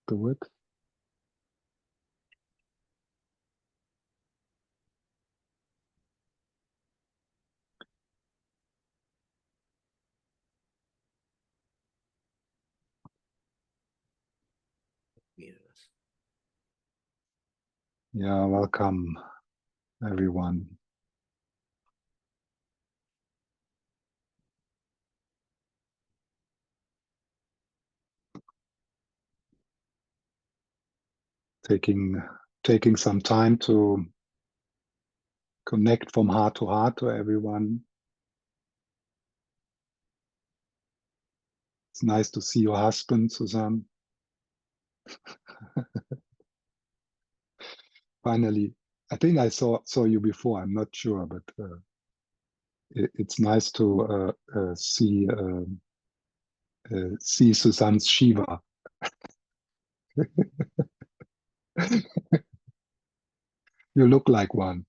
do it. Yes. Yeah, welcome everyone. Taking some time to connect from heart to everyone. It's nice to see your husband, Susan. Finally, I think I saw you before. I'm not sure, but it's nice to see Susan's Shiva. You look like one.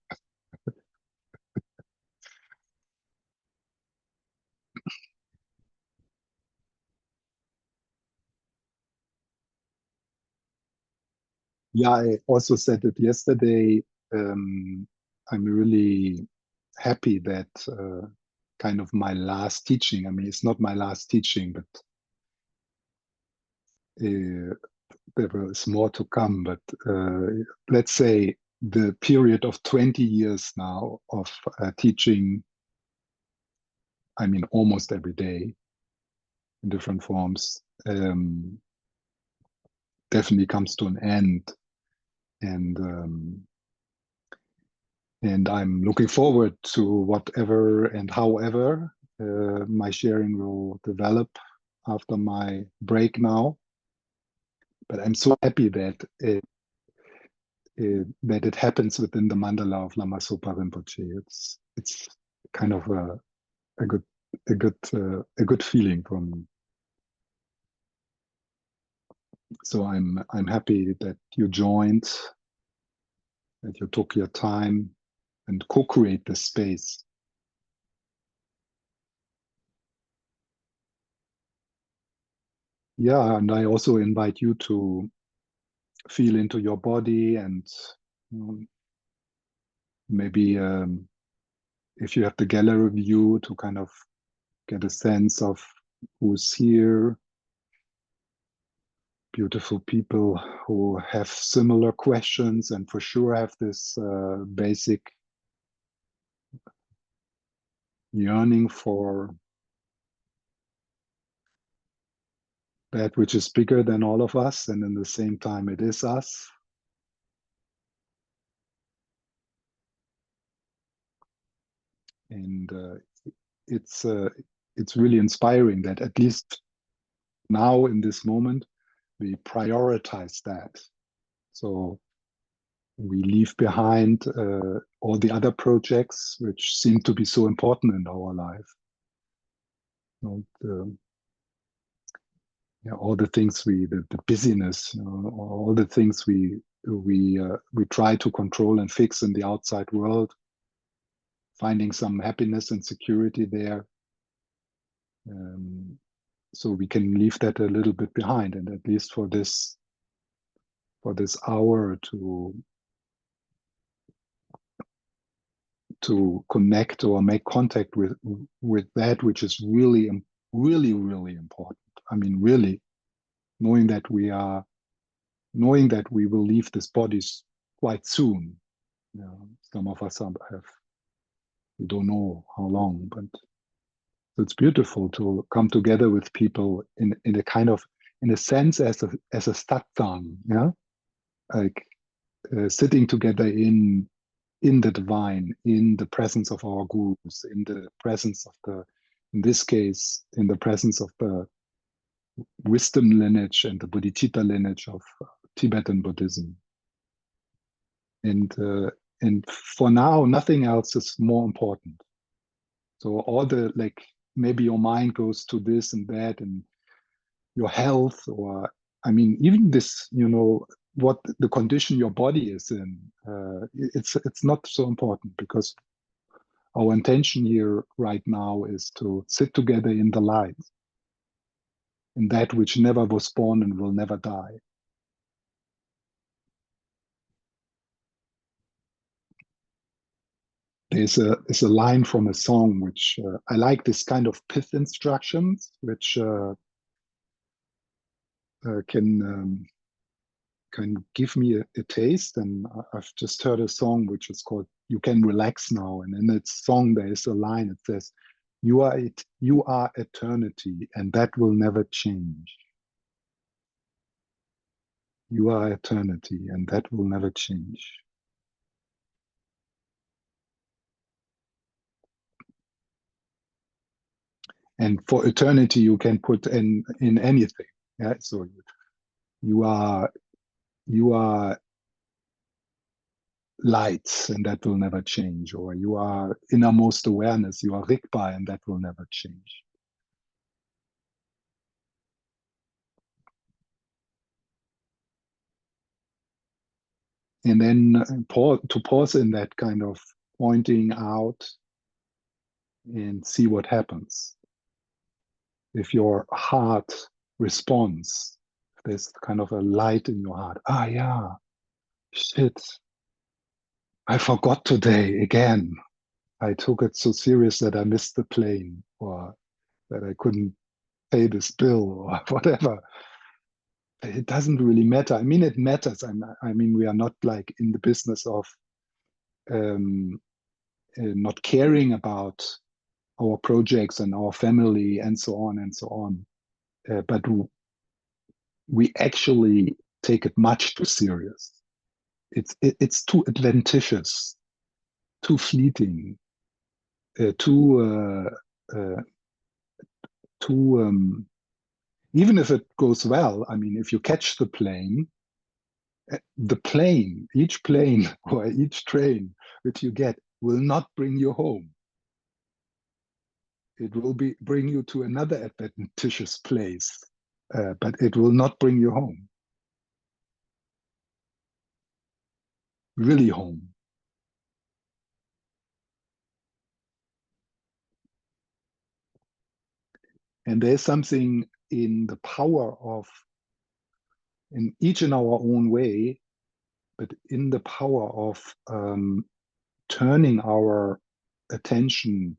Yeah, I also said it yesterday. I'm really happy that kind of my last teaching. I mean, it's not my last teaching, but there is more to come. But let's say the period of 20 years now of teaching, I mean, almost every day in different forms, definitely comes to an end. And I'm looking forward to whatever and however my sharing will develop after my break now. But I'm so happy that it happens within the mandala of Lama Zopa Rinpoche. It's kind of a good feeling for me. So I'm happy that you joined, that you took your time and co-create the space. Yeah, and I also invite you to feel into your body and maybe if you have the gallery view to kind of get a sense of who's here. Beautiful people who have similar questions and for sure have this basic yearning for that which is bigger than all of us, and in the same time it is us. And it's really inspiring that at least now in this moment we prioritize that. So we leave behind all the other projects which seem to be so important in our life. All the things the busyness, all the things we try to control and fix in the outside world, finding some happiness and security there. So we can leave that a little bit behind, and at least for this hour to connect or make contact with that which is really important. I mean, really knowing that we will leave this bodies quite soon. Some of us we don't know how long, but it's beautiful to come together with people in a kind of, in a sense, as a satsang, yeah, like sitting together in the divine, in the presence of our gurus, in the presence of in this case, in the presence of the wisdom lineage and the bodhicitta lineage of Tibetan Buddhism. And for now, nothing else is more important. So all the, like, maybe your mind goes to this and that and your health, or I mean, even this, what the condition your body is in, it's not so important, because our intention here right now is to sit together in the light, in that which never was born and will never die. there's a line from a song which I like, this kind of pith instructions, which can give me a taste. And I've just heard a song which is called "You Can Relax Now," and in its song there is a line. It says, you are eternity, and that will never change. You are eternity, and that will never change." And for eternity, you can put in anything. Yeah, so you are you are light, and that will never change. Or you are innermost awareness. You are Rigpa, and that will never change. And then to pause in that kind of pointing out and see what happens. If your heart responds, if there's kind of a light in your heart. Ah, yeah, shit, I forgot today again. I took it so serious that I missed the plane, or that I couldn't pay this bill, or whatever. It doesn't really matter. I mean, it matters. I mean, we are not like in the business of um, not caring about our projects and our family and so on and so on. But we actually take it much too serious. It's too adventitious, too fleeting, uh, too. Even if it goes well, I mean, if you catch the plane, each plane or each train that you get will not bring you home. It will bring you to another adventitious place, but it will not bring you home, really home. And there's something in the power of, in each in our own way, but in the power of turning our attention,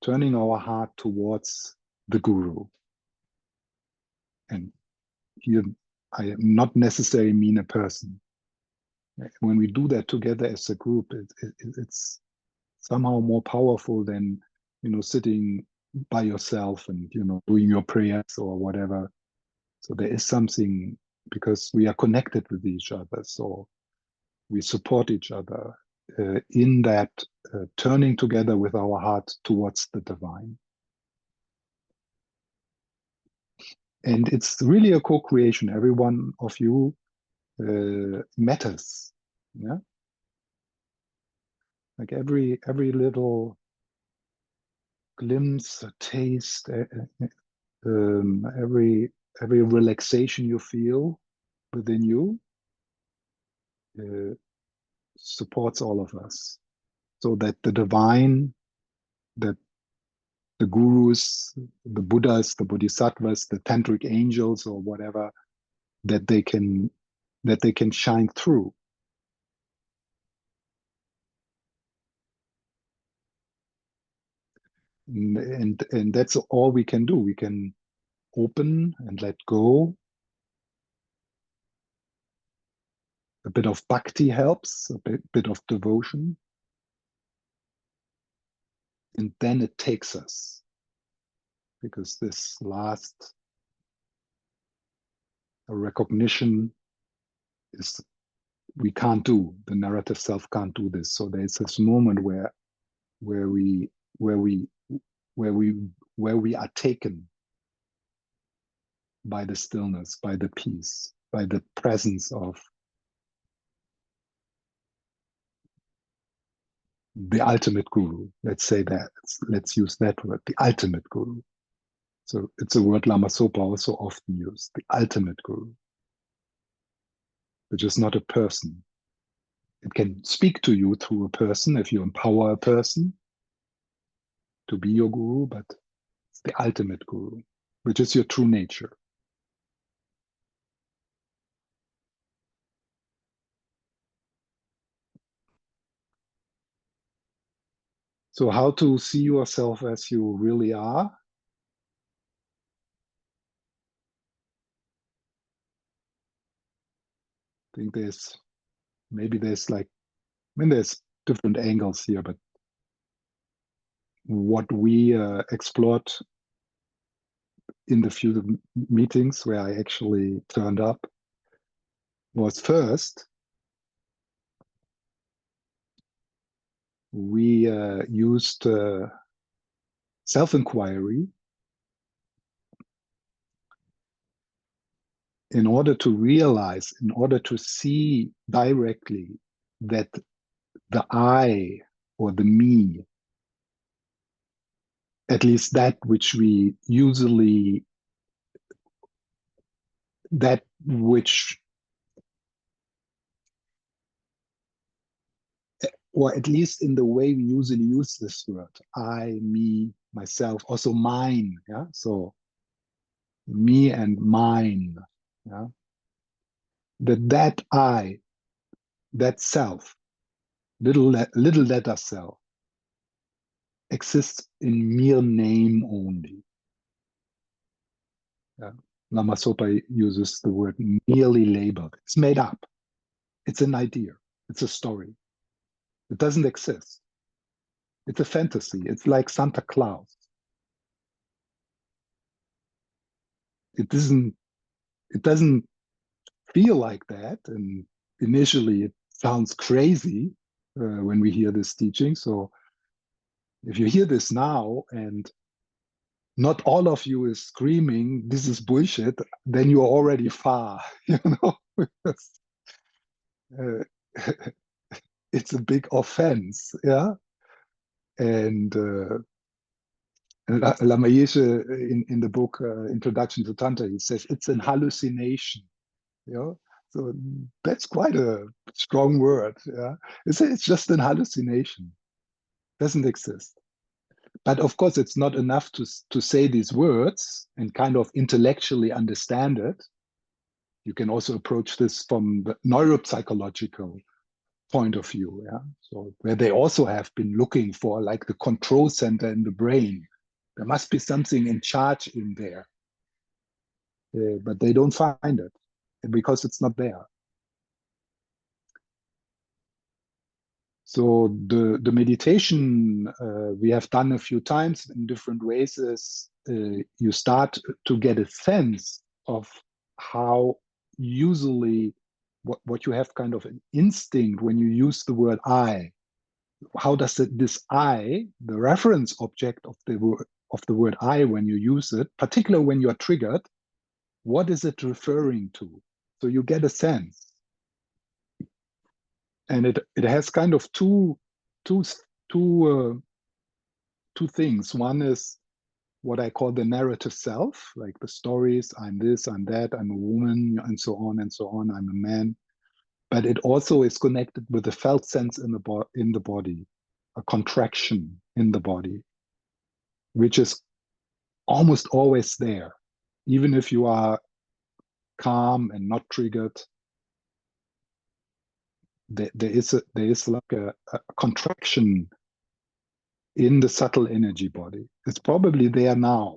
turning our heart towards the guru. And here, I am not necessarily mean a person. When we do that together as a group, it's somehow more powerful than, sitting by yourself and, doing your prayers or whatever. So there is something, because we are connected with each other. So we support each other in that turning together with our heart towards the divine. And it's really a co-creation. Every one of you matters. Yeah, like every little glimpse, taste, every relaxation you feel within you uh, supports all of us, so that the divine, that the gurus, the Buddhas, the Bodhisattvas, the tantric angels, or whatever, that they can shine through. And that's all we can do. We can open and let go. A bit of bhakti helps, a bit of devotion, and then it takes us, because this last recognition is, we can't do, the narrative self can't do this. So there's this moment where we where we where we where we are taken by the stillness, by the peace, by the presence of the ultimate guru. Let's say that. Let's use that word, the ultimate guru. So it's a word Lama Zopa also often used, the ultimate guru, which is not a person. It can speak to you through a person if you empower a person to be your guru, but it's the ultimate guru, which is your true nature. So how to see yourself as you really are? I think there's like, I mean, there's different angles here, but what we explored in the few meetings where I actually turned up was first, we used self-inquiry in order to realize, in order to see directly that the I or the me, at least that which we usually, that which, or at least in the way we usually use this word, I, me, myself, also mine. Yeah. So me and mine. Yeah. That I, that self, little letter self, exists in mere name only. Yeah. Lama Zopa uses the word merely labeled. It's made up. It's an idea. It's a story. It doesn't exist. It's a fantasy. It's like Santa Claus. It doesn't. It doesn't feel like that. And initially, it sounds crazy when we hear this teaching. So if you hear this now and not all of you is screaming, "This is bullshit," then you're already far. You know, uh, it's a big offense. Yeah, and Lama Yeshe in the book Introduction to Tantra, he says it's an hallucination. You know, so that's quite a strong word. Yeah, it's just an hallucination. Doesn't exist. But of course, it's not enough to say these words and kind of intellectually understand it. You can also approach this from the neuropsychological point of view. Yeah, so where they also have been looking for like the control center in the brain. There must be something in charge in there, but they don't find it because it's not there. So the meditation we have done a few times in different ways is you start to get a sense of how usually what you have kind of an instinct when you use the word I. How does this I, the reference object of the word I, when you use it, particularly when you're triggered, what is it referring to? So you get a sense, and it has kind of two two two things. One is what I call the narrative self, like the stories, I'm this, I'm that, I'm a woman, and so on and so on, I'm a man. But it also is connected with the felt sense in the body, a contraction in the body, which is almost always there. Even if you are calm and not triggered, there is like a contraction in the subtle energy body. It's probably there now.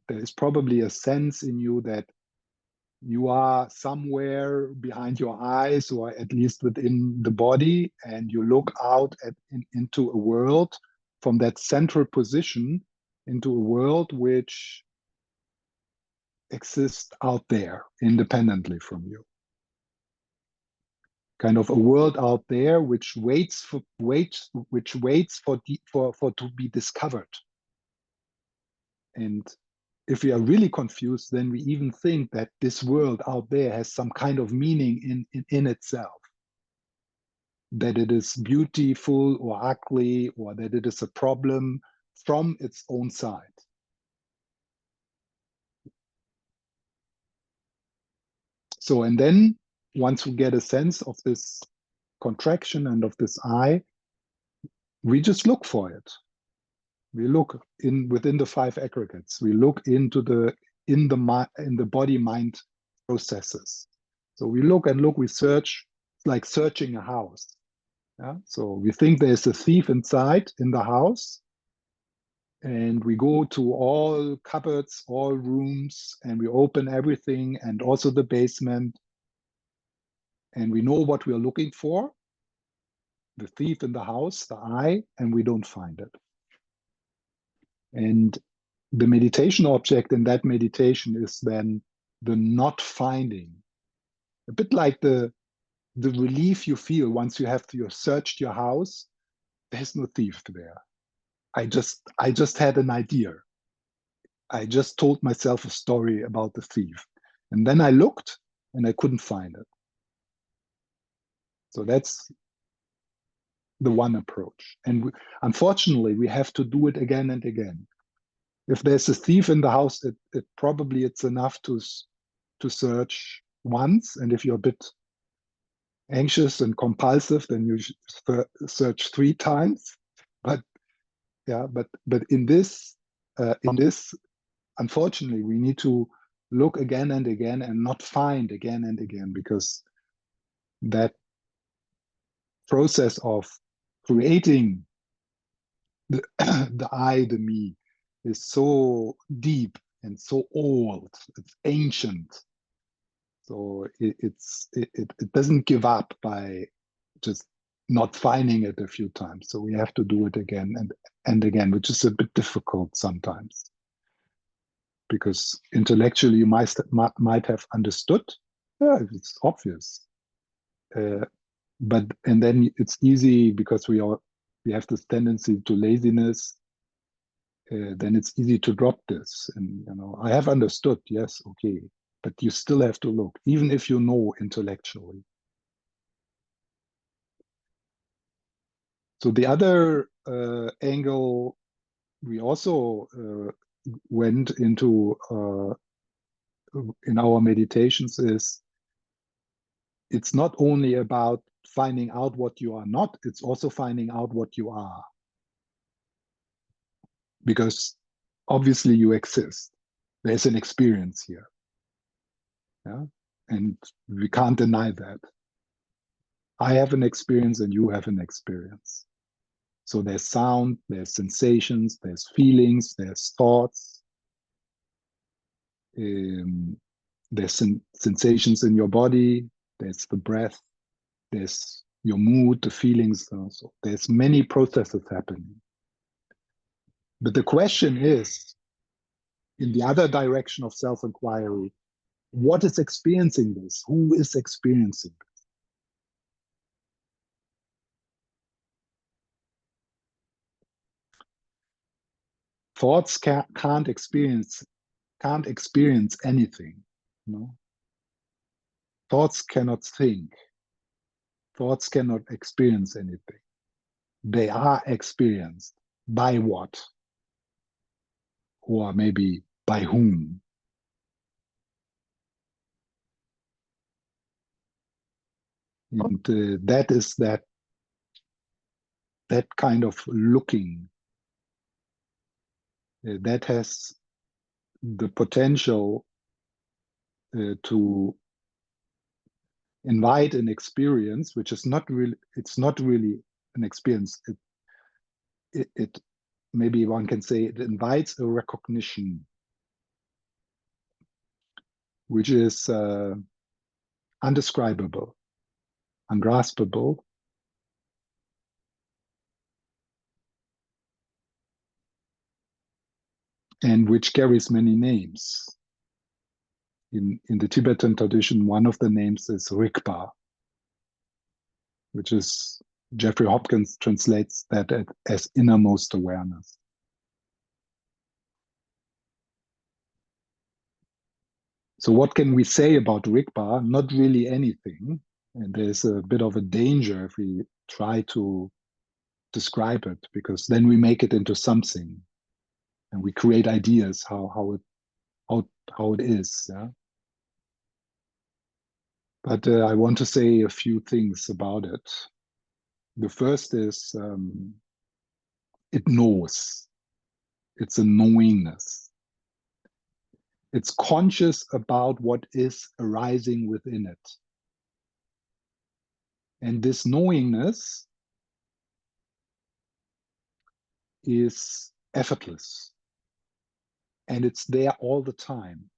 There is probably a sense in you that you are somewhere behind your eyes or at least within the body, and you look out into a world from that central position, into a world which exists out there independently from you. Kind of a world out there which waits for to be discovered. And if we are really confused, then we even think that this world out there has some kind of meaning in itself, that it is beautiful or ugly, or that it is a problem from its own side. So, and then once we get a sense of this contraction and of this I, we just look for it. We look within the five aggregates. We look into in the body mind processes. So we look and look. We search. It's like searching a house. Yeah? So we think there's a thief inside in the house, and we go to all cupboards, all rooms, and we open everything and also the basement, and we know what we're looking for, the thief in the house, the eye, and we don't find it. And the meditation object in that meditation is then the not finding, a bit like the relief you feel once you have searched your house. There's no thief there. I just had an idea. I just told myself a story about the thief. And then I looked and I couldn't find it. So that's the one approach. And unfortunately, we have to do it again and again. If there's a thief in the house, it probably it's enough to search once. And if you're a bit anxious and compulsive, then you should search 3 times. But yeah, but in this, unfortunately, we need to look again and again and not find again and again, because that process of creating the, the I, the me, is so deep and so old. It's ancient. So it doesn't give up by just not finding it a few times. So we have to do it again and again, which is a bit difficult sometimes, because intellectually you might have understood. Yeah, it's obvious. But and then it's easy because we have this tendency to laziness. Then it's easy to drop this, and I have understood. Yes, okay, but you still have to look, even if you know intellectually. So the other angle we also went into in our meditations is, it's not only about finding out what you are not, it's also finding out what you are. Because obviously you exist. There's an experience here. Yeah? And we can't deny that. I have an experience and you have an experience. So there's sound, there's sensations, there's feelings, there's thoughts, there's sensations in your body, there's the breath, there's your mood, the feelings. So there's many processes happening. But the question is, in the other direction of self-inquiry, what is experiencing this? Who is experiencing this? Thoughts can't experience anything. Thoughts cannot think. Thoughts cannot experience anything. They are experienced by what? Or maybe by whom? And that is that kind of looking that has the potential to invite an experience, which is not really, it's not really an experience. It maybe one can say it invites a recognition, which is undescribable, ungraspable, and which carries many names. In the Tibetan tradition, one of the names is Rigpa, which is, Jeffrey Hopkins translates that as innermost awareness. So what can we say about Rigpa? Not really anything. And there's a bit of a danger if we try to describe it, because then we make it into something and we create ideas how it is. Yeah? But I want to say a few things about it. The first is it knows. It's a knowingness. It's conscious about what is arising within it. And this knowingness is effortless, and it's there all the time.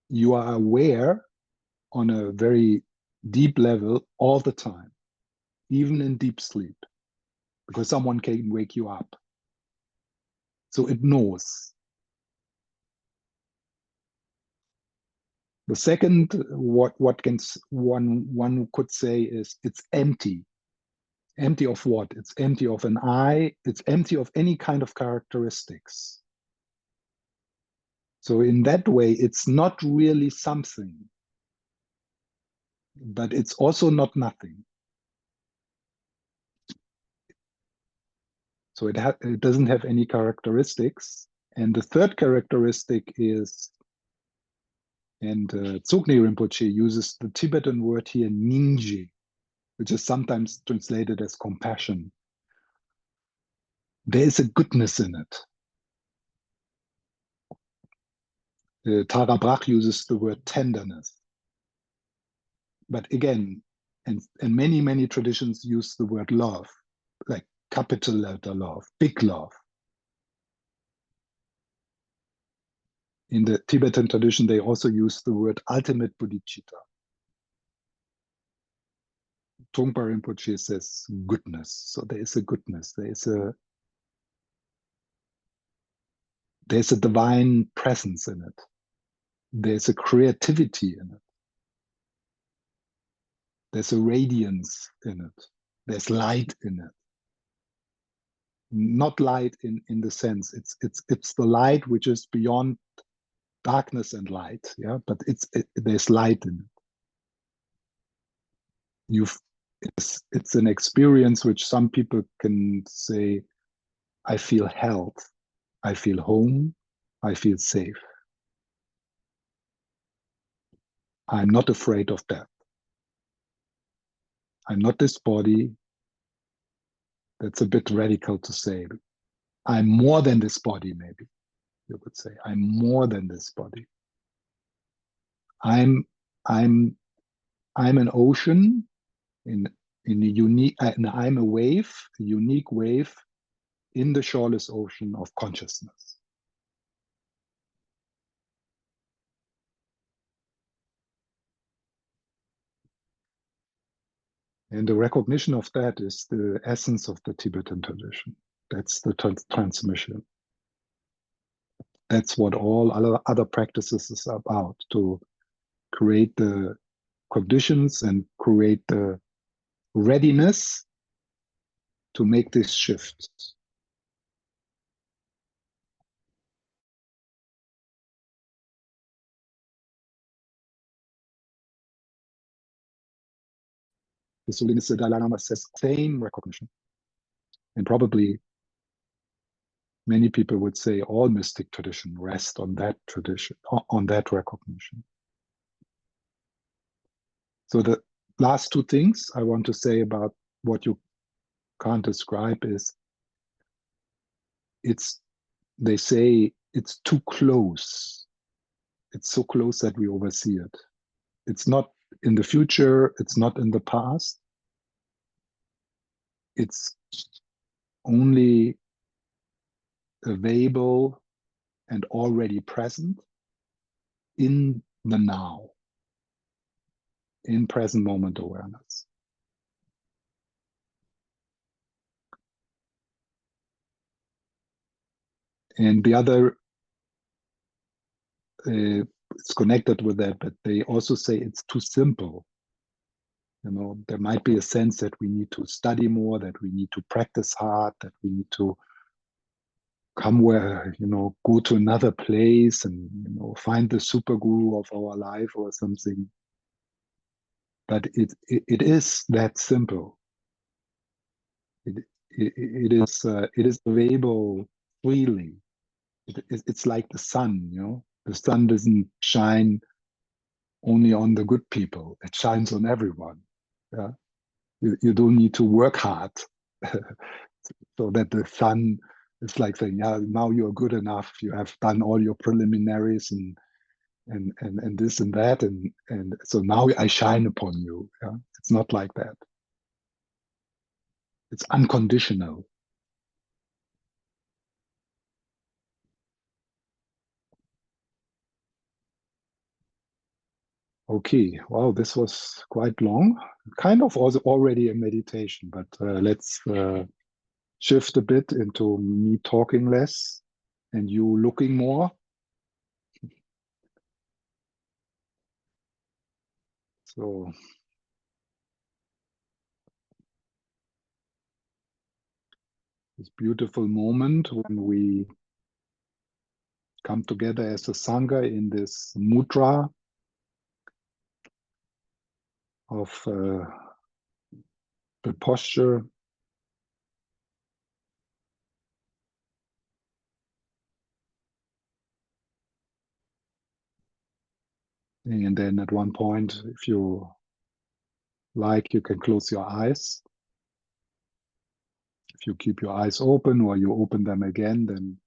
You are aware on a very deep level all the time, even in deep sleep, because someone can wake you up. So it knows. The second, what can one could say is it's empty. Empty of what? It's empty of an I. It's empty of any kind of characteristics. So in that way, it's not really something, but it's also not nothing. So it doesn't have any characteristics. And the third characteristic is, and Dzogchen Rinpoche uses the Tibetan word here, ningji, which is sometimes translated as compassion. There is a goodness in it. Tara Brach uses the word tenderness. But again, and many, many traditions use the word love, like capital letter love, big love. In the Tibetan tradition, they also use the word ultimate bodhicitta. Trungpa Rinpoche says goodness. So there is a goodness. There's a divine presence in it. There's a creativity in it. There's a radiance in it. There's light in it. Not light in the sense it's the light which is beyond darkness and light, yeah. But there's light in it. It's an experience which some people can say, I feel held, I feel home, I feel safe. I'm not afraid of death. I'm not this body. That's a bit radical to say. I'm more than this body, maybe you would say. I'm more than this body. I'm I'm an ocean in a unique, and I'm a wave, a unique wave in the shoreless ocean of consciousness. And the recognition of that is the essence of the Tibetan tradition. That's the transmission. That's what all other practices is about, to create the conditions and create the readiness to make this shift. His Holiness the Dalai Lama says same recognition. And probably many people would say all mystic tradition rest on that tradition, on that recognition. So the last two things I want to say about what you can't describe is they say it's too close. It's so close that we oversee it. It's not in the future, it's not in the past. It's only available and already present in the now, in present moment awareness. And the other, it's connected with that, but they also say it's too simple. You know, there might be a sense that we need to study more, that we need to practice hard, that we need to come where, you know, go to another place and, you know, find the super guru of our life or something. But it is that simple. It is available freely. It's like the sun, you know. The sun doesn't shine only on the good people. It shines on everyone. Yeah, you don't need to work hard so that the sun is like saying, yeah, now you're good enough. You have done all your preliminaries and this and that, and so now I shine upon you. Yeah, it's not like that. It's unconditional. Okay, wow, this was quite long. Kind of also already a meditation, but let's shift a bit into me talking less and you looking more. So this beautiful moment when we come together as a Sangha in this mudra of the posture. And then at one point, if you like, you can close your eyes. If you keep your eyes open or you open them again, then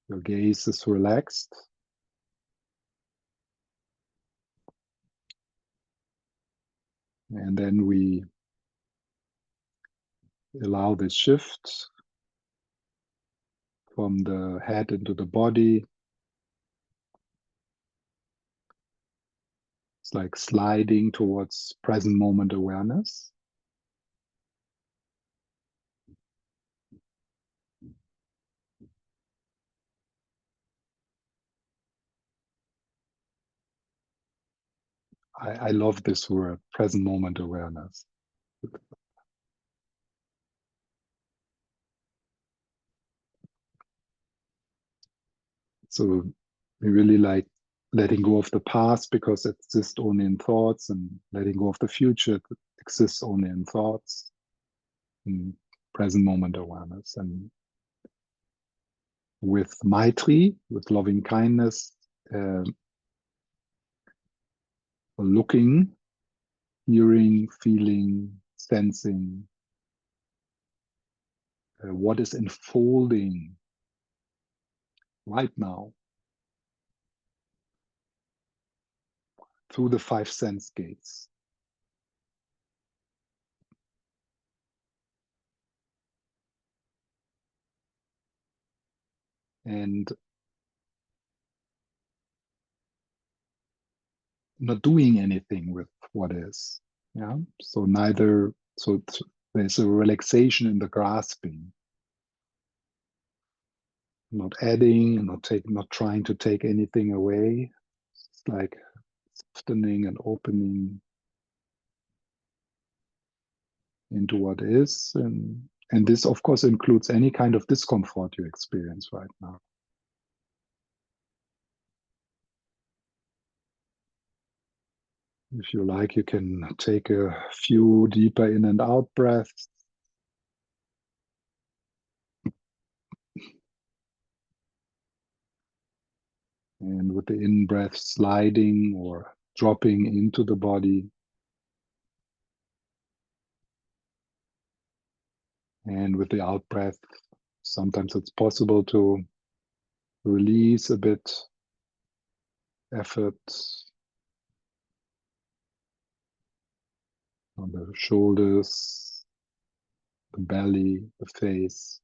your gaze is relaxed. And then we allow this shift from the head into the body. It's like sliding towards present moment awareness. I love this word, present moment awareness. So we really like letting go of the past because it exists only in thoughts, and letting go of the future, it exists only in thoughts, and present moment awareness. And with Maitri, with loving kindness, uh, looking, hearing, feeling, sensing, what is unfolding right now through the five sense gates. And not doing anything with what is. Yeah. So neither, so there's a relaxation in the grasping, not adding, not trying to take anything away. It's like softening and opening into what is. And this, of course, includes any kind of discomfort you experience right now. If you like, you can take a few deeper in and out breaths. And with the in breath sliding or dropping into the body. And with the out breath, sometimes it's possible to release a bit effort on the shoulders, the belly, the face.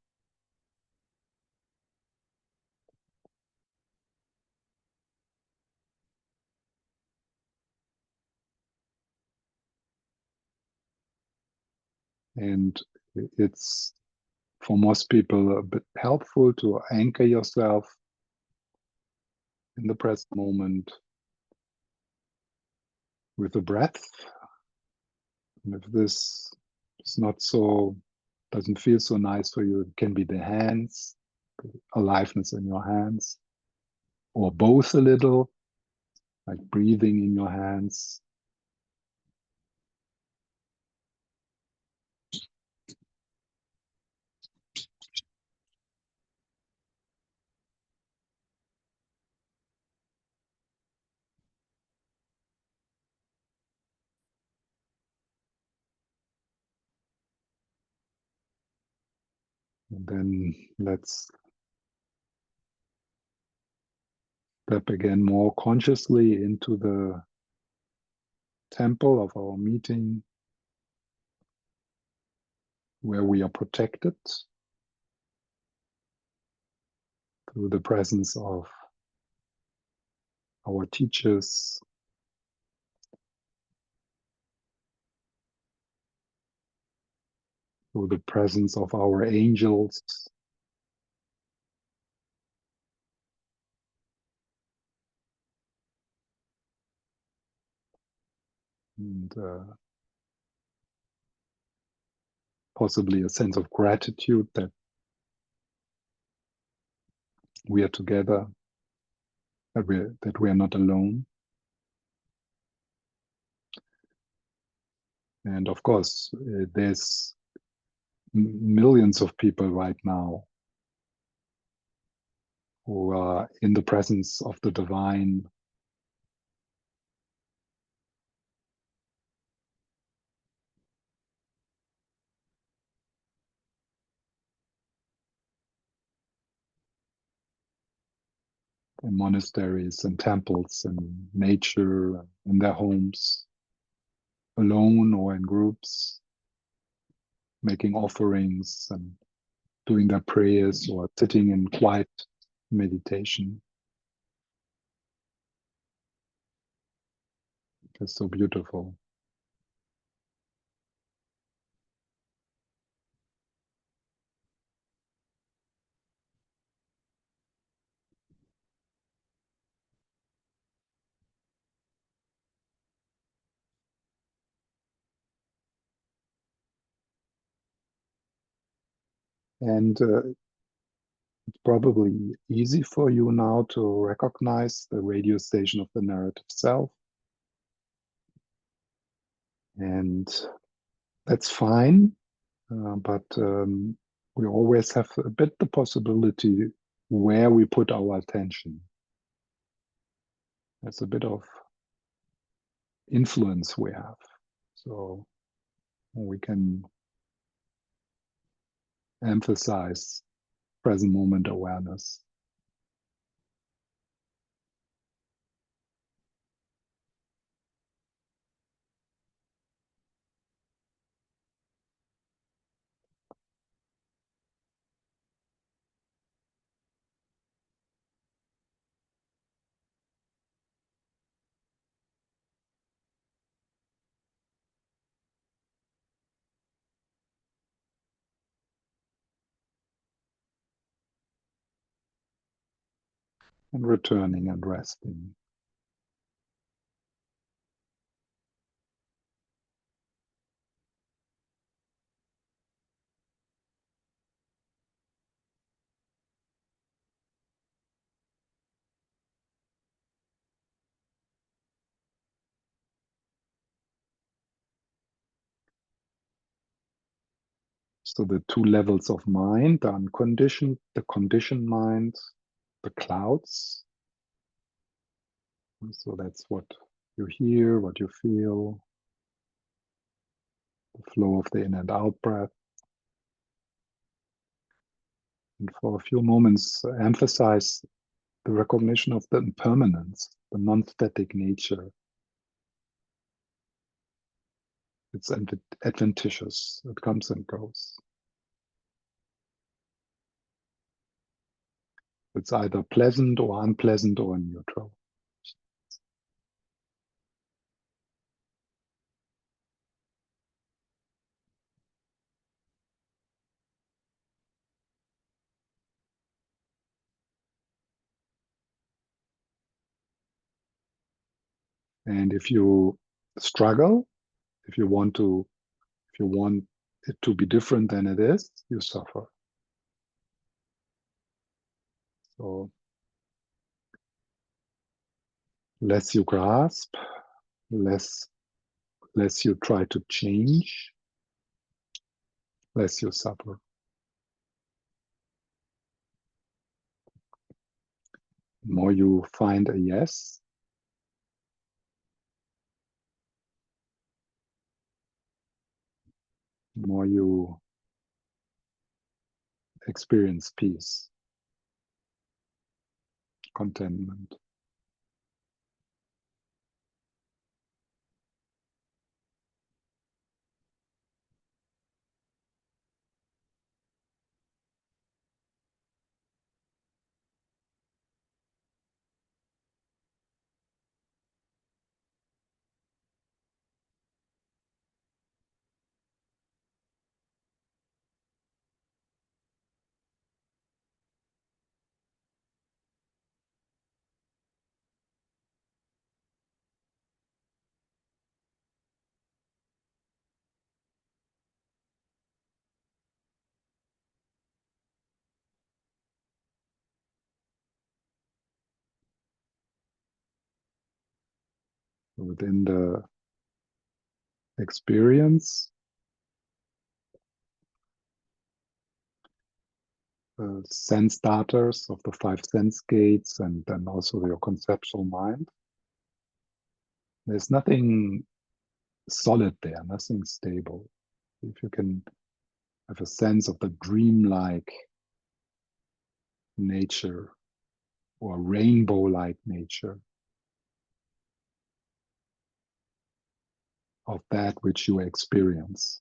And it's for most people a bit helpful to anchor yourself in the present moment with the breath. And if this is not so, doesn't feel so nice for you, it can be the hands, the aliveness in your hands, or both a little, like breathing in your hands. And then let's step again more consciously into the temple of our meeting, where we are protected through the presence of our teachers, through the presence of our angels, and possibly a sense of gratitude that we are together, that we are not alone. And of course, there's millions of people right now who are in the presence of the divine, in monasteries and temples and nature, in their homes, alone or in groups, making offerings and doing their prayers or sitting in quiet meditation. It's so beautiful. And it's probably easy for you now to recognize the radio station of the narrative self. And that's fine, but we always have a bit the possibility where we put our attention. That's a bit of influence we have. So we can emphasize present moment awareness. And returning and resting. So the two levels of mind, the unconditioned, the conditioned mind, the clouds. So that's what you hear, what you feel, the flow of the in and out breath. And for a few moments, emphasize the recognition of the impermanence, the non-static nature. It's adventitious, it comes and goes. It's either pleasant or unpleasant or neutral. And if you struggle, if you want to, if you want it to be different than it is, you suffer. So less you grasp, less you try to change, less you suffer. The more you find a yes, the more you experience peace, contentment. within the experience, sense starters of the five sense gates, and then also your conceptual mind. There's nothing solid there, nothing stable. If you can have a sense of the dreamlike nature or rainbow-like nature of that which you experience.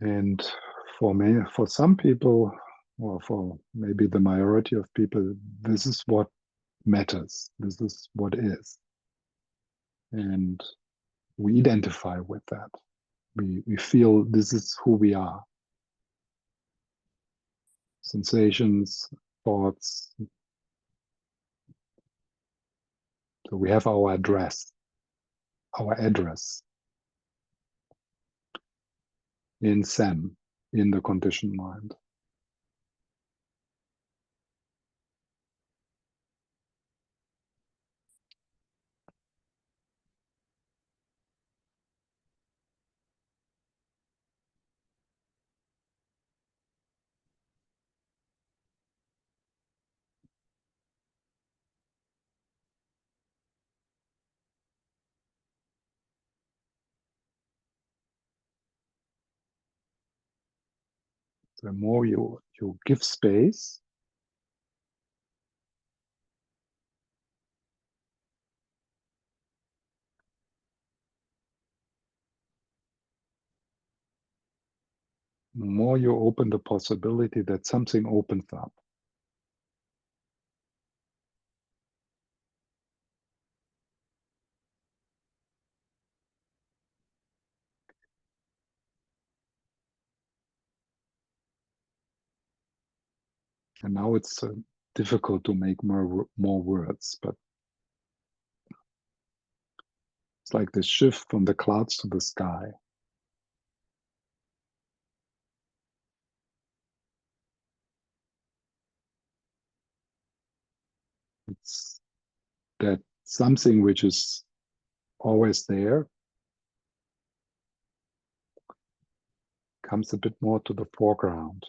And for some people, or for maybe the majority of people, this is what matters. This is what is. And we identify with that. We feel this is who we are. Sensations, thoughts. So we have our address in Zen, in the conditioned mind. The more you give space, the more you open the possibility that something opens up. And now it's difficult to make more words, but it's like this shift from the clouds to the sky. It's that something which is always there comes a bit more to the foreground.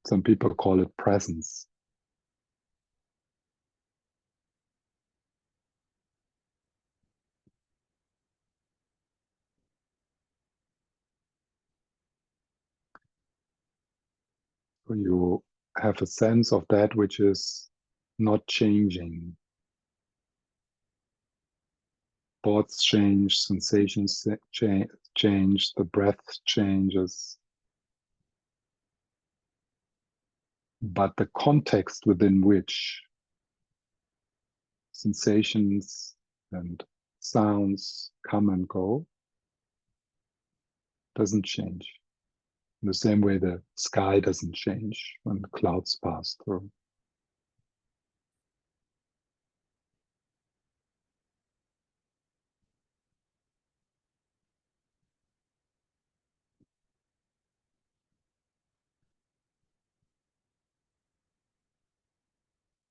Some people call it presence. So you have a sense of that which is not changing. Thoughts change, sensations change, the breath changes. But the context within which sensations and sounds come and go doesn't change. In the same way the sky doesn't change when the clouds pass through.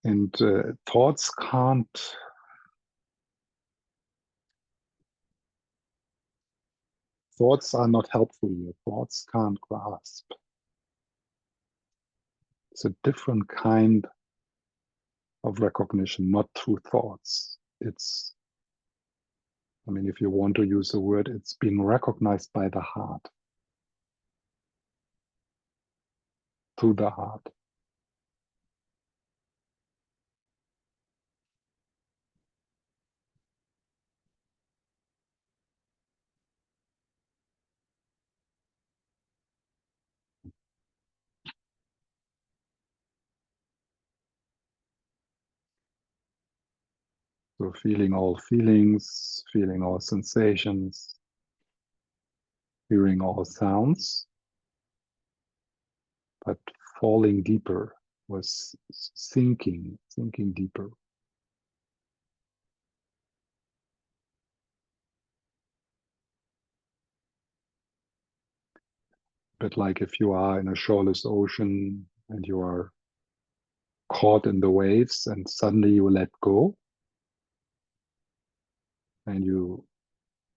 And thoughts are not helpful here. Thoughts can't grasp. It's a different kind of recognition, not through thoughts. It's, I mean, if you want to use a word, it's being recognized by the heart, through the heart. So feeling all feelings, feeling all sensations, hearing all sounds, but falling deeper, was sinking deeper. But like if you are in a shoreless ocean and you are caught in the waves and suddenly you let go and you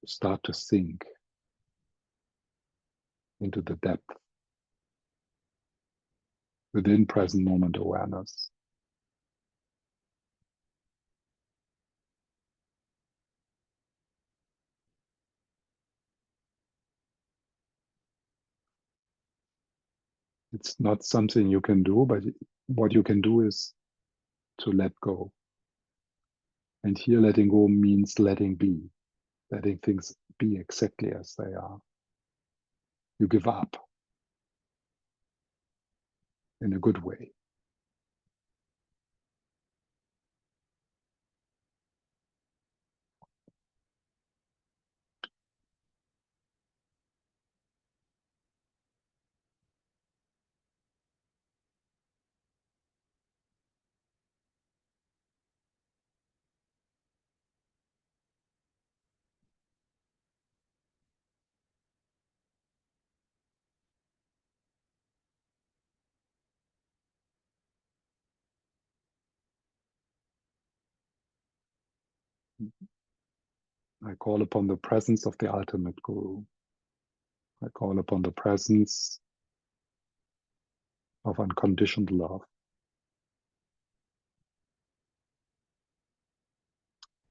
start to sink into the depth within present moment awareness. It's not something you can do, but what you can do is to let go. And here, letting go means letting be, letting things be exactly as they are. You give up in a good way. I call upon the presence of the ultimate guru. I call upon the presence of unconditioned love.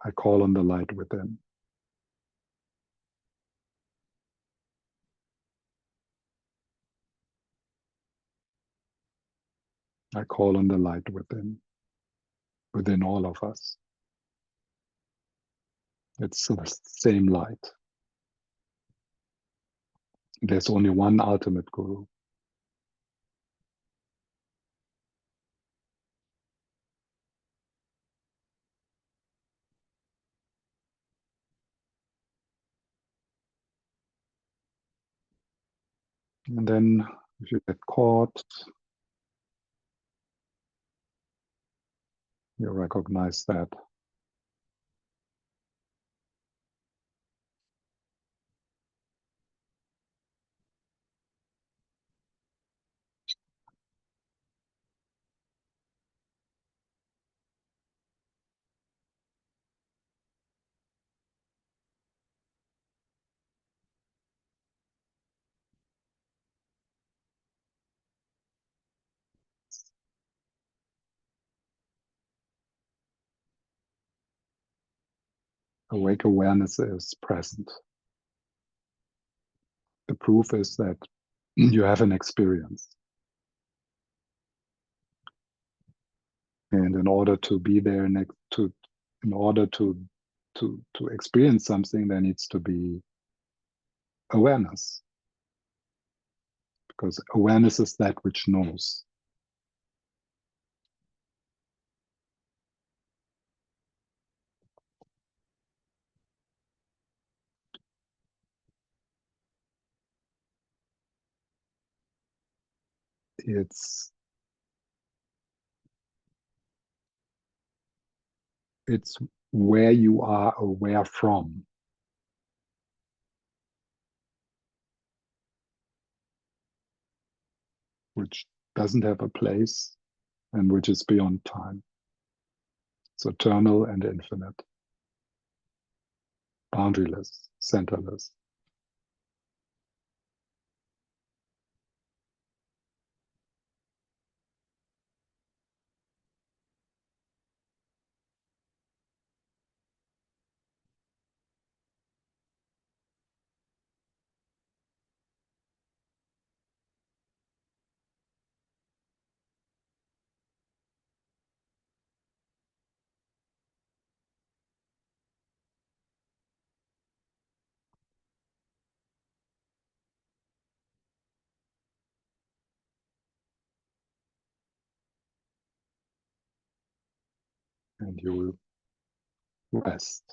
I call on the light within. I call on the light within all of us. It's the same light. There's only one ultimate guru. And then if you get caught, you recognize that awake awareness is present. The proof is that you have an experience. And in order to be there in order to experience something, there needs to be awareness. Because awareness is that which knows. It's it's where you are aware from, which doesn't have a place and which is beyond time. It's eternal and infinite, boundaryless, centerless. And you will rest.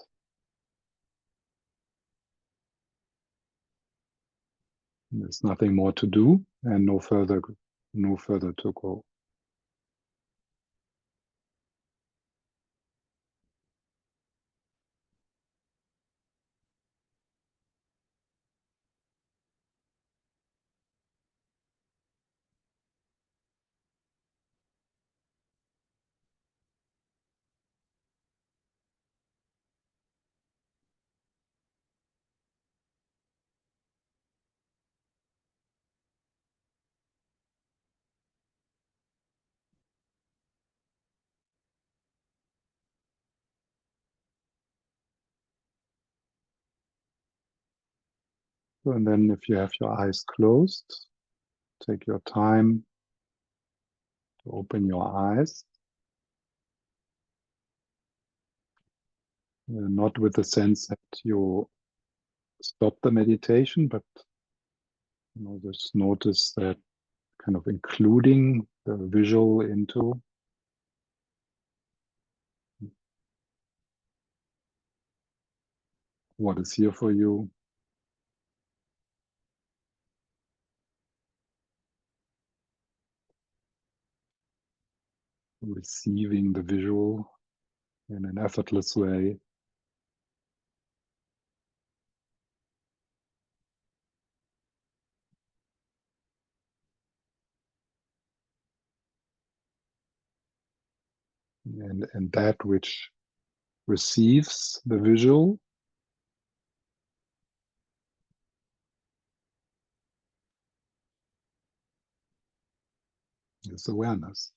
There's nothing more to do and no further to go. So, and then if you have your eyes closed, take your time to open your eyes, not with the sense that you stop the meditation, but just notice that kind of including the visual into what is here for you, receiving the visual in an effortless way. And that which receives the visual is awareness.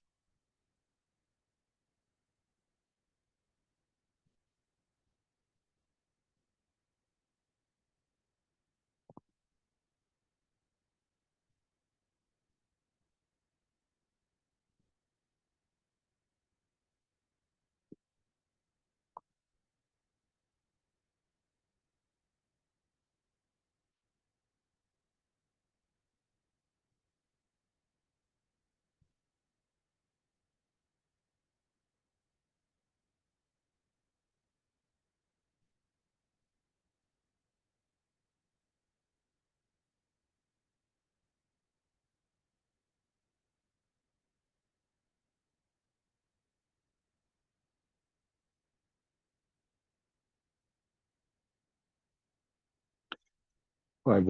I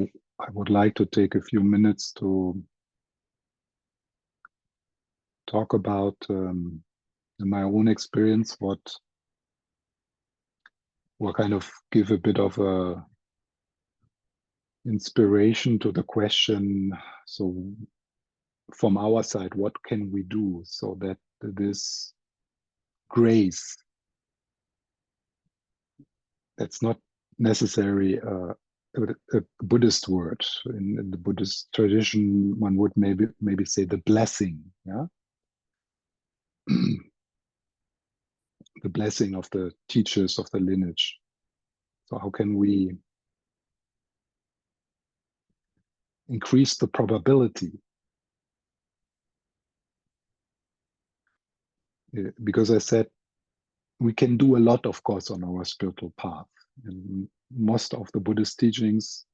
would like to take a few minutes to talk about, in my own experience, what kind of give a bit of a inspiration to the question. So from our side, what can we do so that this grace, that's not necessary a Buddhist word. In the Buddhist tradition, one would maybe say the blessing, yeah, the blessing of the teachers of the lineage. So how can we increase the probability? Because I said we can do a lot, of course, on our spiritual path, and most of the Buddhist teachings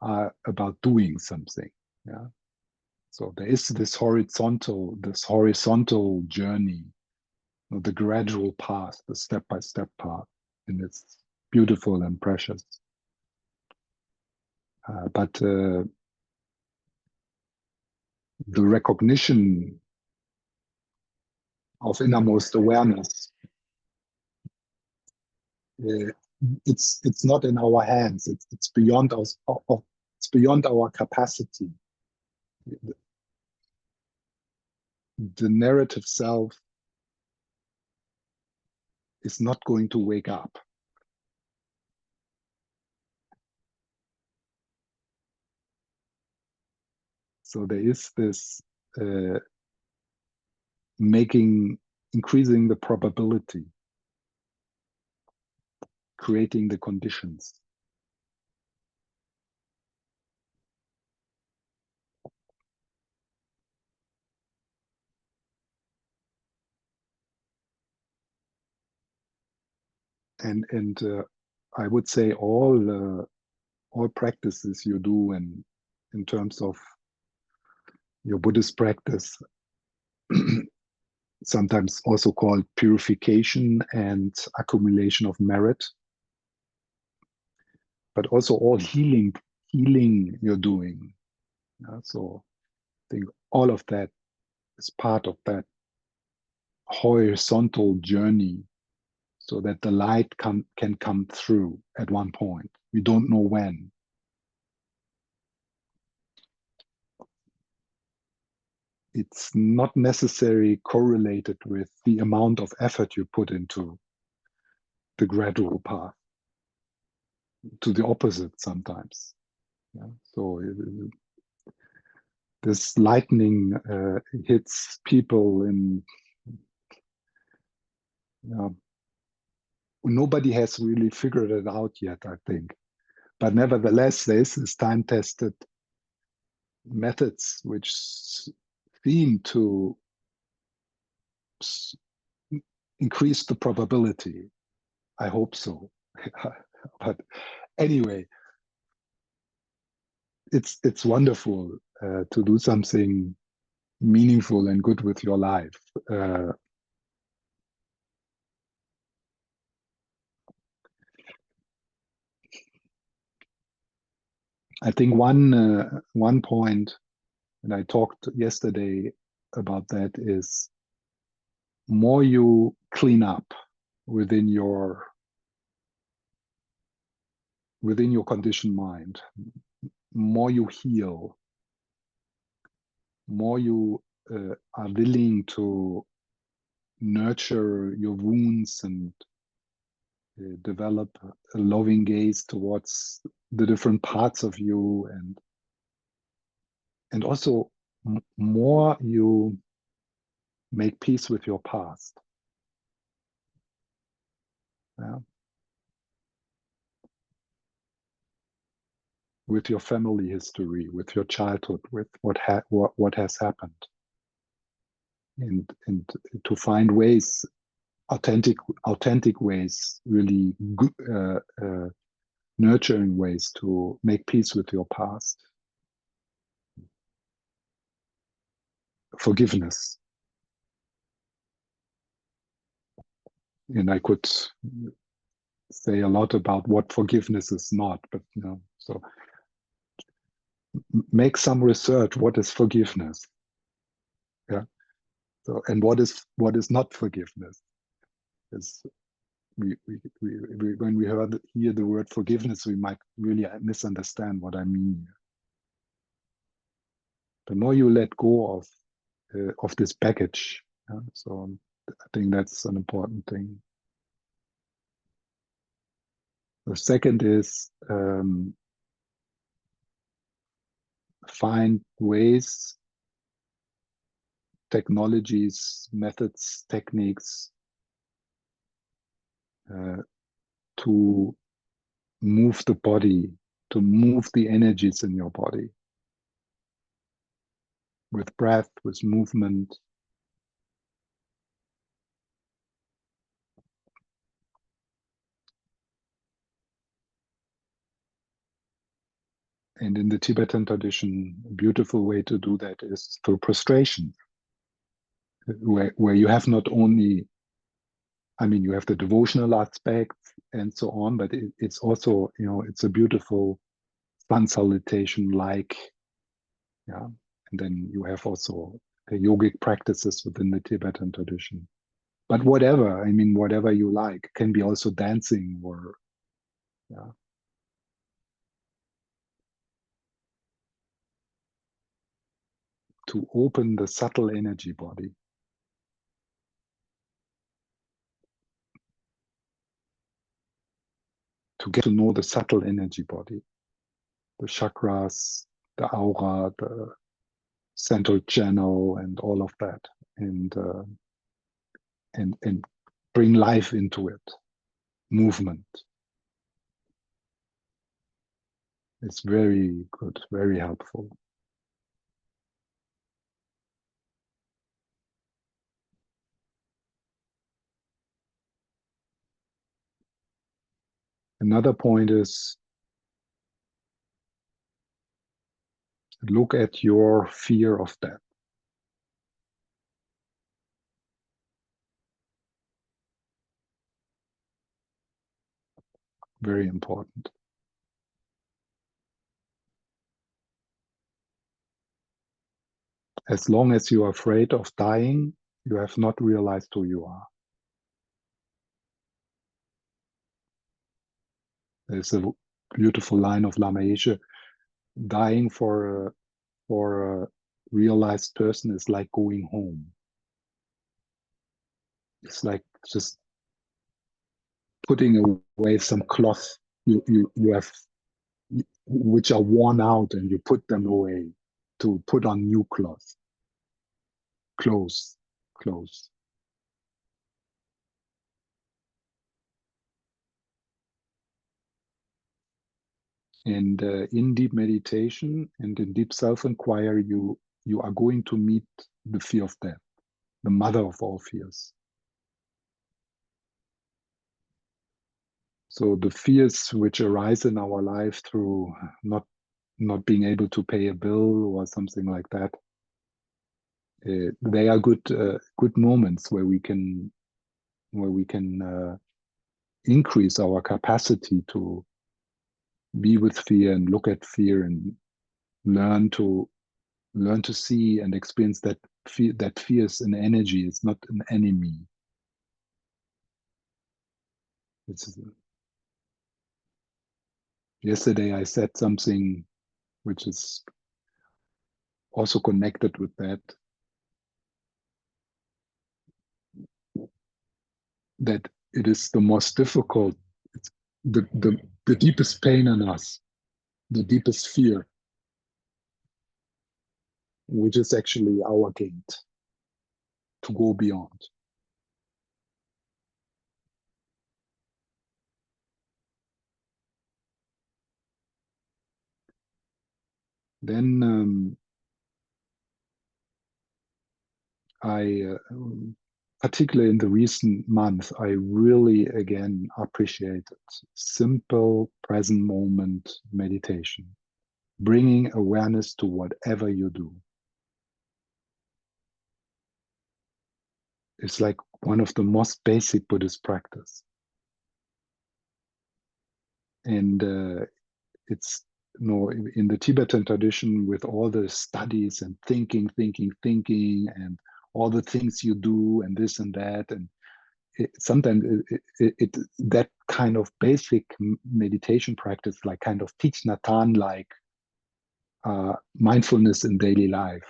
are about doing something. Yeah. So there is this horizontal journey, the gradual path, the step-by-step path, and it's beautiful and precious. But the recognition of innermost awareness, uh, it's not in our hands. It's beyond us. It's beyond our capacity. The narrative self is not going to wake up. So there is this uh, increasing the probability, creating the conditions. And I would say all practices you do in terms of your Buddhist practice, sometimes also called purification and accumulation of merit, but also all healing you're doing. So I think all of that is part of that horizontal journey, so that the light can come through at one point. We don't know when. It's not necessarily correlated with the amount of effort you put into the gradual path. To the opposite sometimes. Yeah? So this lightning hits people in. Nobody has really figured it out yet, I think. But nevertheless, this is time-tested methods which seem to increase the probability. I hope so. But anyway, it's wonderful to do something meaningful and good with your life. I think one point, and I talked yesterday about that, is more you clean up within your conditioned mind, more you heal, more you are willing to nurture your wounds and develop a loving gaze towards the different parts of you, and also more you make peace with your past. Yeah? With your family history, with your childhood, with what has happened, and to find ways, authentic ways, really good, nurturing ways to make peace with your past. Forgiveness, and I could say a lot about what forgiveness is not, but so make some research. What is forgiveness? Yeah. So, and what is not forgiveness? Is when we hear the word forgiveness, we might really misunderstand what I mean. The more you let go of this baggage, so I think that's an important thing. The second is find ways, technologies, methods, techniques to move the body, to move the energies in your body with breath, with movement. And in the Tibetan tradition, a beautiful way to do that is through prostration, where you have not only, you have the devotional aspect and so on, but it's also, it's a beautiful sun salutation like, yeah. And then you have also the yogic practices within the Tibetan tradition. But whatever you like, can be also dancing or, yeah. To open the subtle energy body. To get to know the subtle energy body, the chakras, the aura, the central channel, and all of that, and bring life into it. Movement. It's very good, very helpful. Another point is look at your fear of death. Very important. As long as you are afraid of dying, you have not realized who you are. There's a beautiful line of Lama Yeshe, dying for a realized person is like going home. It's like just putting away some cloth you have, which are worn out, and you put them away to put on new clothes. And in deep meditation and in deep self-inquiry, you are going to meet the fear of death, the mother of all fears. So the fears which arise in our life through not being able to pay a bill or something like that, they are good moments where we can increase our capacity to be with fear and look at fear and learn to see and experience that fear is an energy. It's not an enemy. It's, yesterday I said something which is also connected with that it is the most difficult. It's the deepest pain in us, the deepest fear, which is actually our gate to go beyond. Then particularly in the recent month, I really again appreciated simple present moment meditation, bringing awareness to whatever you do. It's like one of the most basic Buddhist practice. And it's, you know, in the Tibetan tradition, with all the studies and thinking, and all the things you do and this and that, and sometimes that kind of basic meditation practice, like kind of Thich Nhat Hanh, like mindfulness in daily life.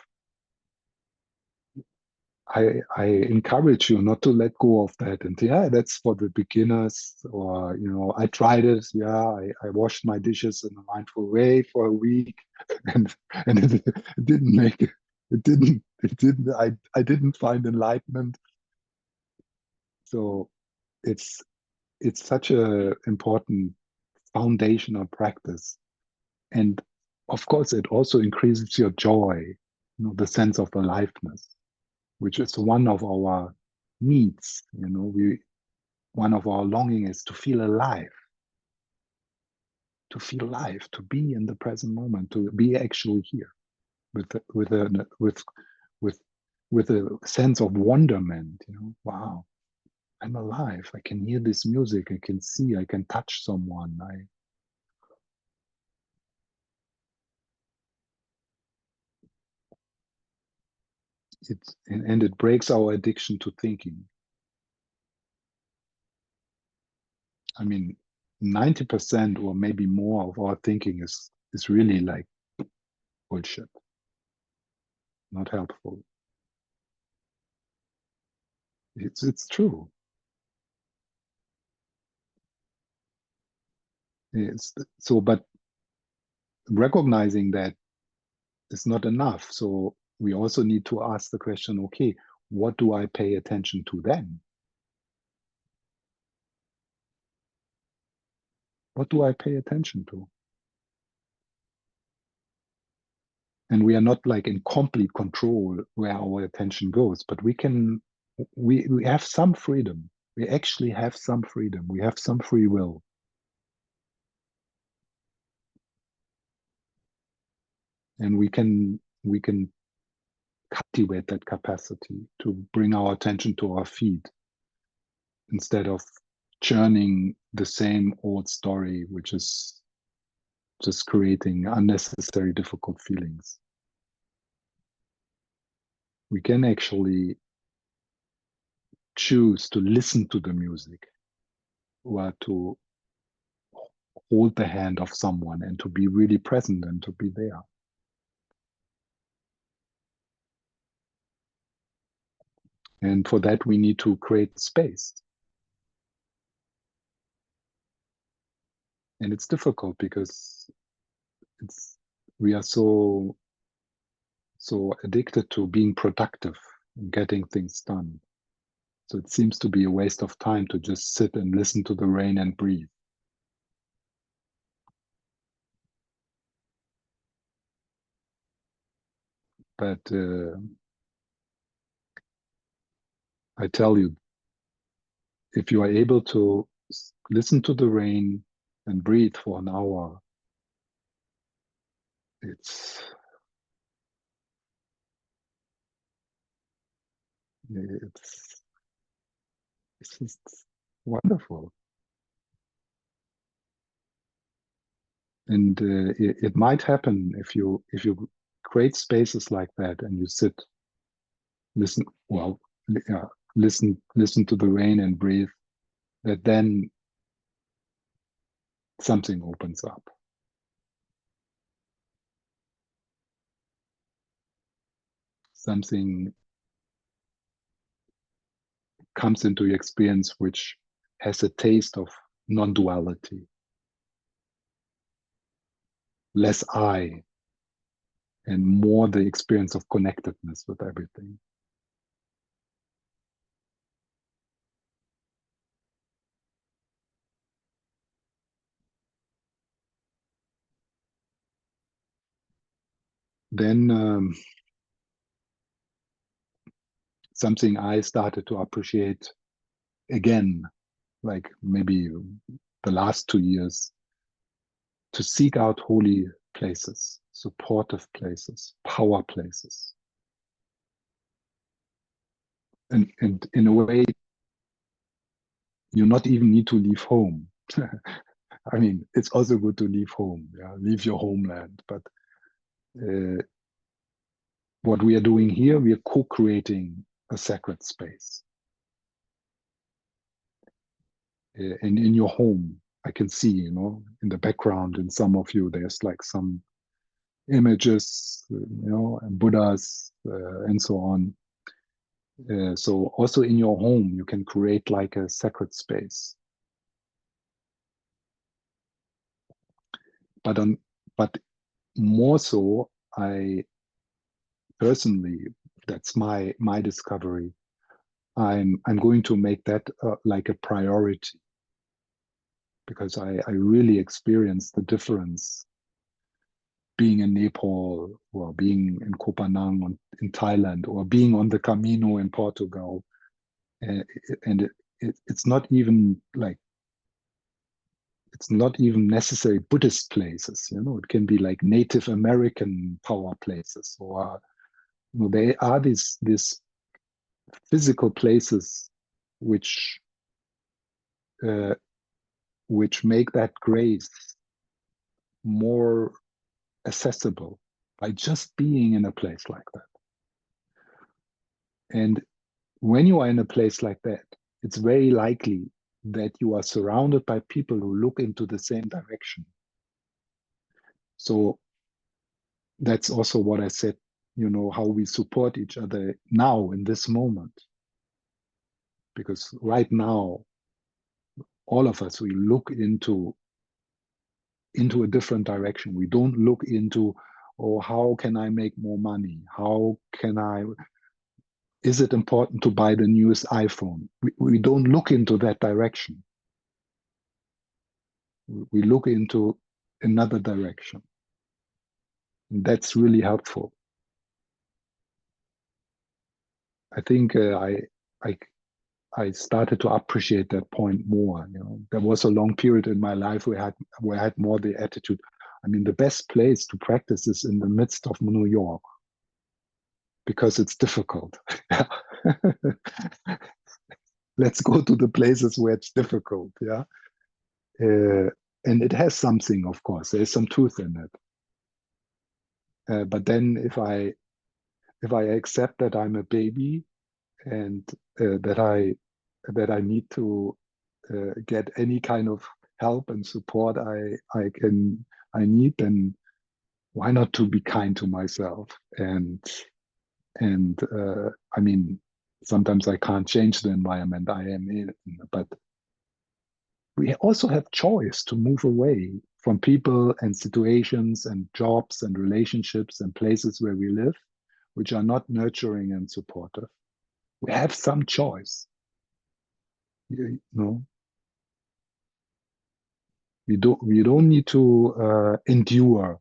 I encourage you not to let go of that, and yeah, that's for the beginners. Or, you know, I tried it. Yeah, I washed my dishes in a mindful way for a week, and it didn't make it. It didn't. I didn't find enlightenment. So it's such a important foundational practice, and of course, it also increases your joy. You know, the sense of aliveness, which is one of our needs. You know, one of our longing is to feel alive, to be in the present moment, to be actually here with with a sense of wonderment. You know, wow, I'm alive. I can hear this music. I can see. I can touch someone. And it breaks our addiction to thinking. I mean, 90% or maybe more of our thinking is really like bullshit, not helpful. It's true. So, but recognizing that is not enough. So we also need to ask the question, okay, what do I pay attention to then? What do I pay attention to? And we are not like in complete control where our attention goes, but we have some freedom. We actually have some freedom. We have some free will. And we can cultivate that capacity to bring our attention to our feet instead of churning the same old story, which is just creating unnecessary difficult feelings. We can actually choose to listen to the music or to hold the hand of someone and to be really present and to be there. And for that, we need to create space. And it's difficult because we are so addicted to being productive and getting things done. So it seems to be a waste of time to just sit and listen to the rain and breathe. But I tell you, if you are able to listen to the rain and breathe for an hour, it's it's it's just wonderful. And it might happen if you create spaces like that and you sit, listen, well, listen to the rain and breathe, that then something opens up. Something comes into your experience which has a taste of non-duality, less I, and more the experience of connectedness with everything. Then something I started to appreciate again, like maybe the last 2 years, to seek out holy places, supportive places, power places. And in a way, you not even need to leave home. I mean, it's also good to leave home, yeah, leave your homeland. But what we are doing here, we are co-creating a sacred space. And in your home, I can see, in the background, in some of you, there's like some images, and Buddhas, and so on. So also in your home, you can create like a sacred space. But more so, I personally, that's my discovery. I'm going to make that like a priority, because I really experienced the difference being in Nepal, or being in Koh Phangan in Thailand, or being on the Camino in Portugal. And it's not even like, it's not even necessary Buddhist places. It can be like Native American power places, or there are these physical places which uh, which make that grace more accessible by just being in a place like that. And when you are in a place like that, it's very likely that you are surrounded by people who look into the same direction. So that's also what I said, how we support each other now in this moment. Because right now, all of us, we look into a different direction. We don't look into, oh, how can I make more money? Is it important to buy the newest iPhone? We don't look into that direction. We look into another direction. And that's really helpful. I think I started to appreciate that point more. There was a long period in my life where I had more the attitude, I mean, the best place to practice is in the midst of New York because it's difficult. Let's go to the places where it's difficult. Yeah. And it has something, of course, there's some truth in it. But then if I accept that I'm a baby and that I need to get any kind of help and support I need, then why not to be kind to myself? And I mean, sometimes I can't change the environment I am in, but we also have choice to move away from people and situations and jobs and relationships and places where we live, which are not nurturing and supportive. We have some choice. You know, we don't need to endure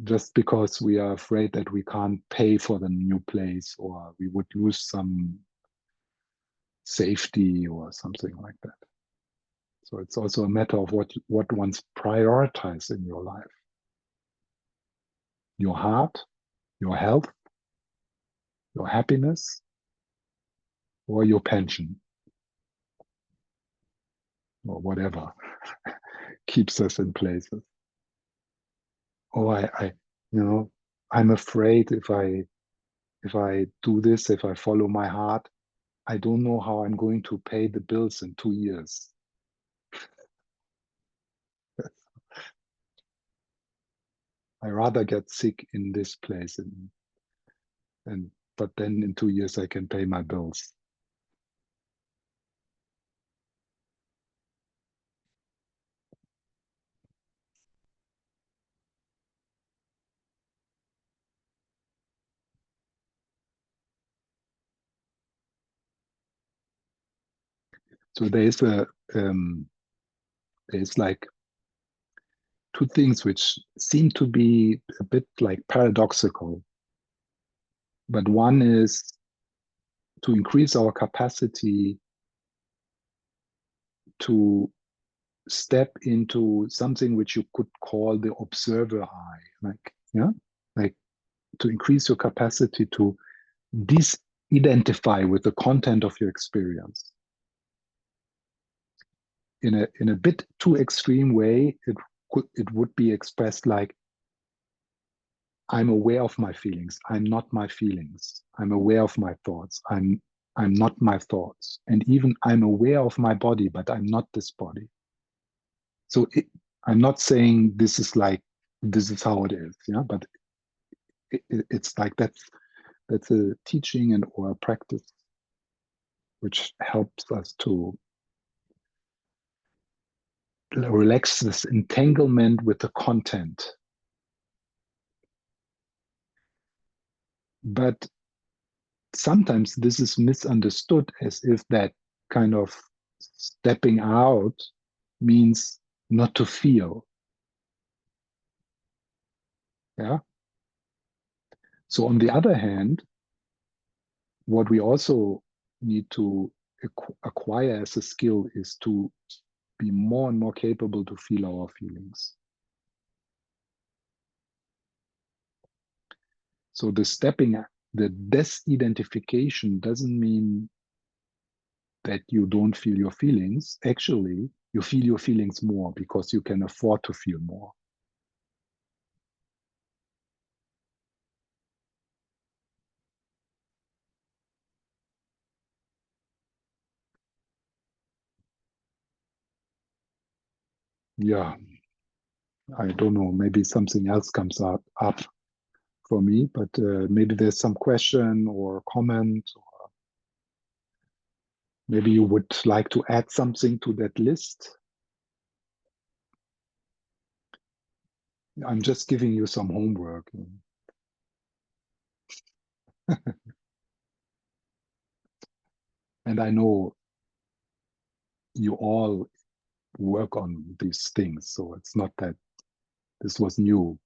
just because we are afraid that we can't pay for the new place or we would lose some safety or something like that. So it's also a matter of what one's prioritize in your life. Your heart, your health, your happiness, or your pension, or whatever keeps us in places. Oh, I'm afraid if I do this, if I follow my heart, I don't know how I'm going to pay the bills in 2 years. I rather get sick in this place, and but then in 2 years I can pay my bills. So there's like two things which seem to be a bit like paradoxical. But one is to increase our capacity to step into something which you could call the observer eye, like to increase your capacity to disidentify with the content of your experience. In a bit too extreme way, it would be expressed like, I'm aware of my feelings. I'm not my feelings. I'm aware of my thoughts. I'm not my thoughts. And even I'm aware of my body, but I'm not this body. So I'm not saying this is how it is, yeah. But it's like that's a teaching and or a practice which helps us to relax this entanglement with the content. But sometimes this is misunderstood as if that kind of stepping out means not to feel. Yeah. So on the other hand, what we also need to acquire as a skill is to be more and more capable to feel our feelings. So the disidentification doesn't mean that you don't feel your feelings. Actually, you feel your feelings more because you can afford to feel more. Yeah, I don't know. Maybe something else comes up for me, but maybe there's some question or comment. Or maybe you would like to add something to that list. I'm just giving you some homework. And I know you all work on these things, so it's not that this was new.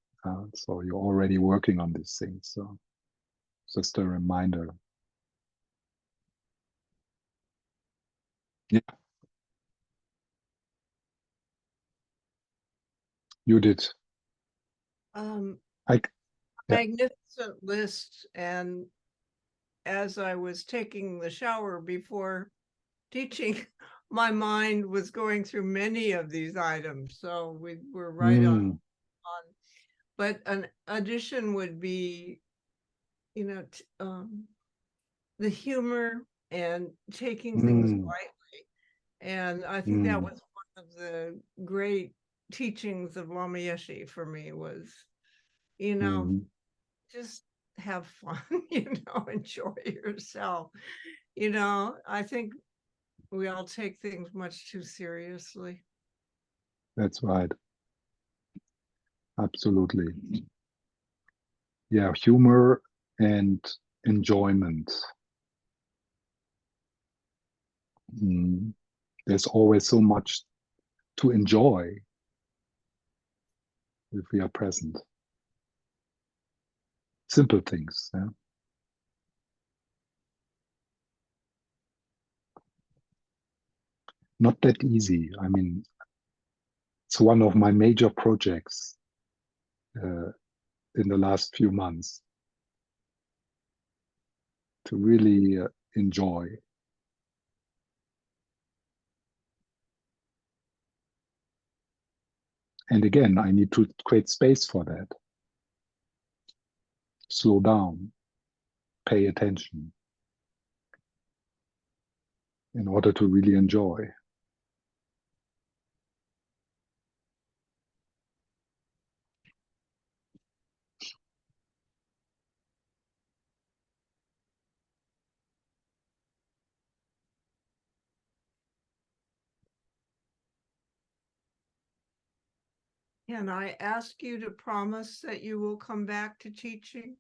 So you're already working on these things. So just a reminder. Yeah. You did. Um, I yeah. Magnificent list. And as I was taking the shower before teaching, my mind was going through many of these items. So we were right on. But an addition would be, you know, the humor and taking things lightly. And I think that was one of the great teachings of Lama Yeshe for me was, you know, just have fun, enjoy yourself. I think we all take things much too seriously. That's right. Absolutely. Yeah, humor and enjoyment. There's always so much to enjoy if we are present. Simple things. Yeah? Not that easy. I mean, it's one of my major projects in the last few months to really enjoy. And again, I need to create space for that. Slow down, pay attention in order to really enjoy. Can I ask you to promise that you will come back to teaching?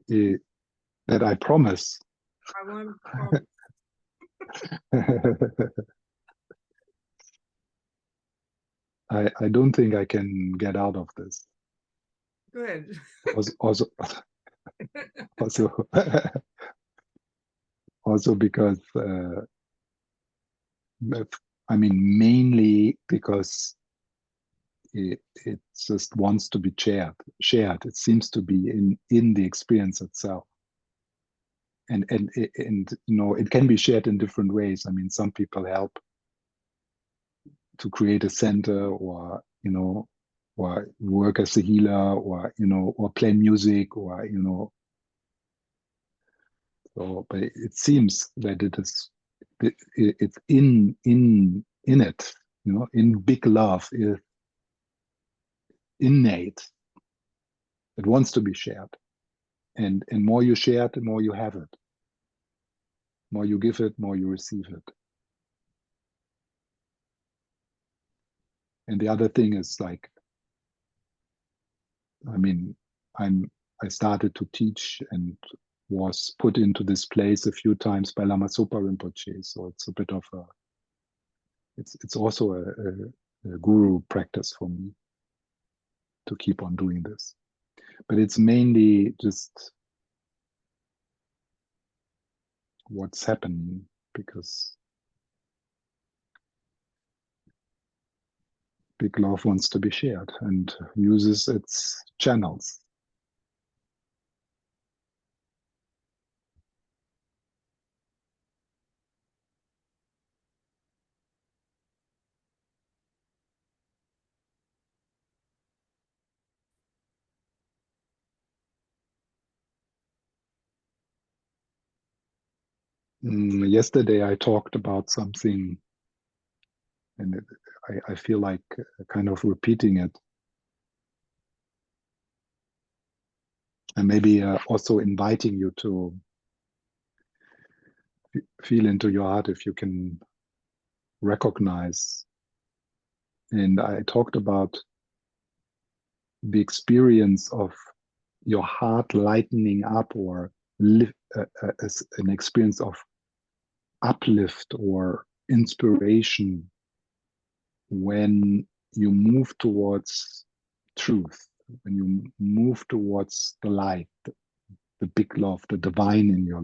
That I promise. I want to promise. I don't think I can get out of this. Good. Also, also, also because I mean, mainly because it just wants to be shared. It seems to be in the experience itself. And it can be shared in different ways. I mean, some people help to create a center, or or work as a healer, or or play music, or so. But it seems that it's in it, in big love is innate. It wants to be shared, and more you share it, the more you have it. More you give it, more you receive it. And the other thing is, like, I mean, I started to teach and was put into this place a few times by Lama Zopa Rinpoche. So it's a bit of it's also a guru practice for me to keep on doing this. But it's mainly just what's happening, because big love wants to be shared and uses its channels. Yesterday I talked about something, and I feel like kind of repeating it, and maybe also inviting you to feel into your heart if you can recognize. And I talked about the experience of your heart lightening up, or as an experience of uplift or inspiration when you move towards truth, when you move towards the light, the big love, the divine in your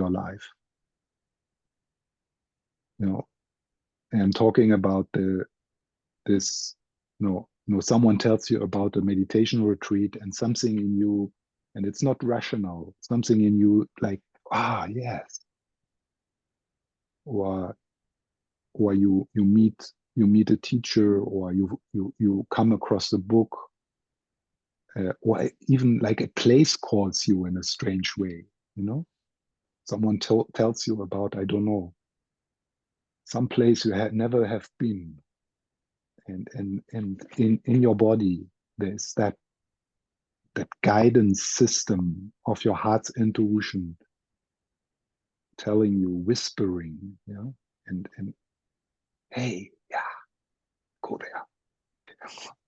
life. You know, I'm talking about this, someone tells you about a meditation retreat and something in you, and it's not rational, something in you like, yes. Or you meet a teacher, or you come across a book, or even like a place calls you in a strange way, someone tells you about, I don't know, some place you had never have been, and in your body there's that guidance system of your heart's intuition telling you, whispering, and hey, yeah, go there.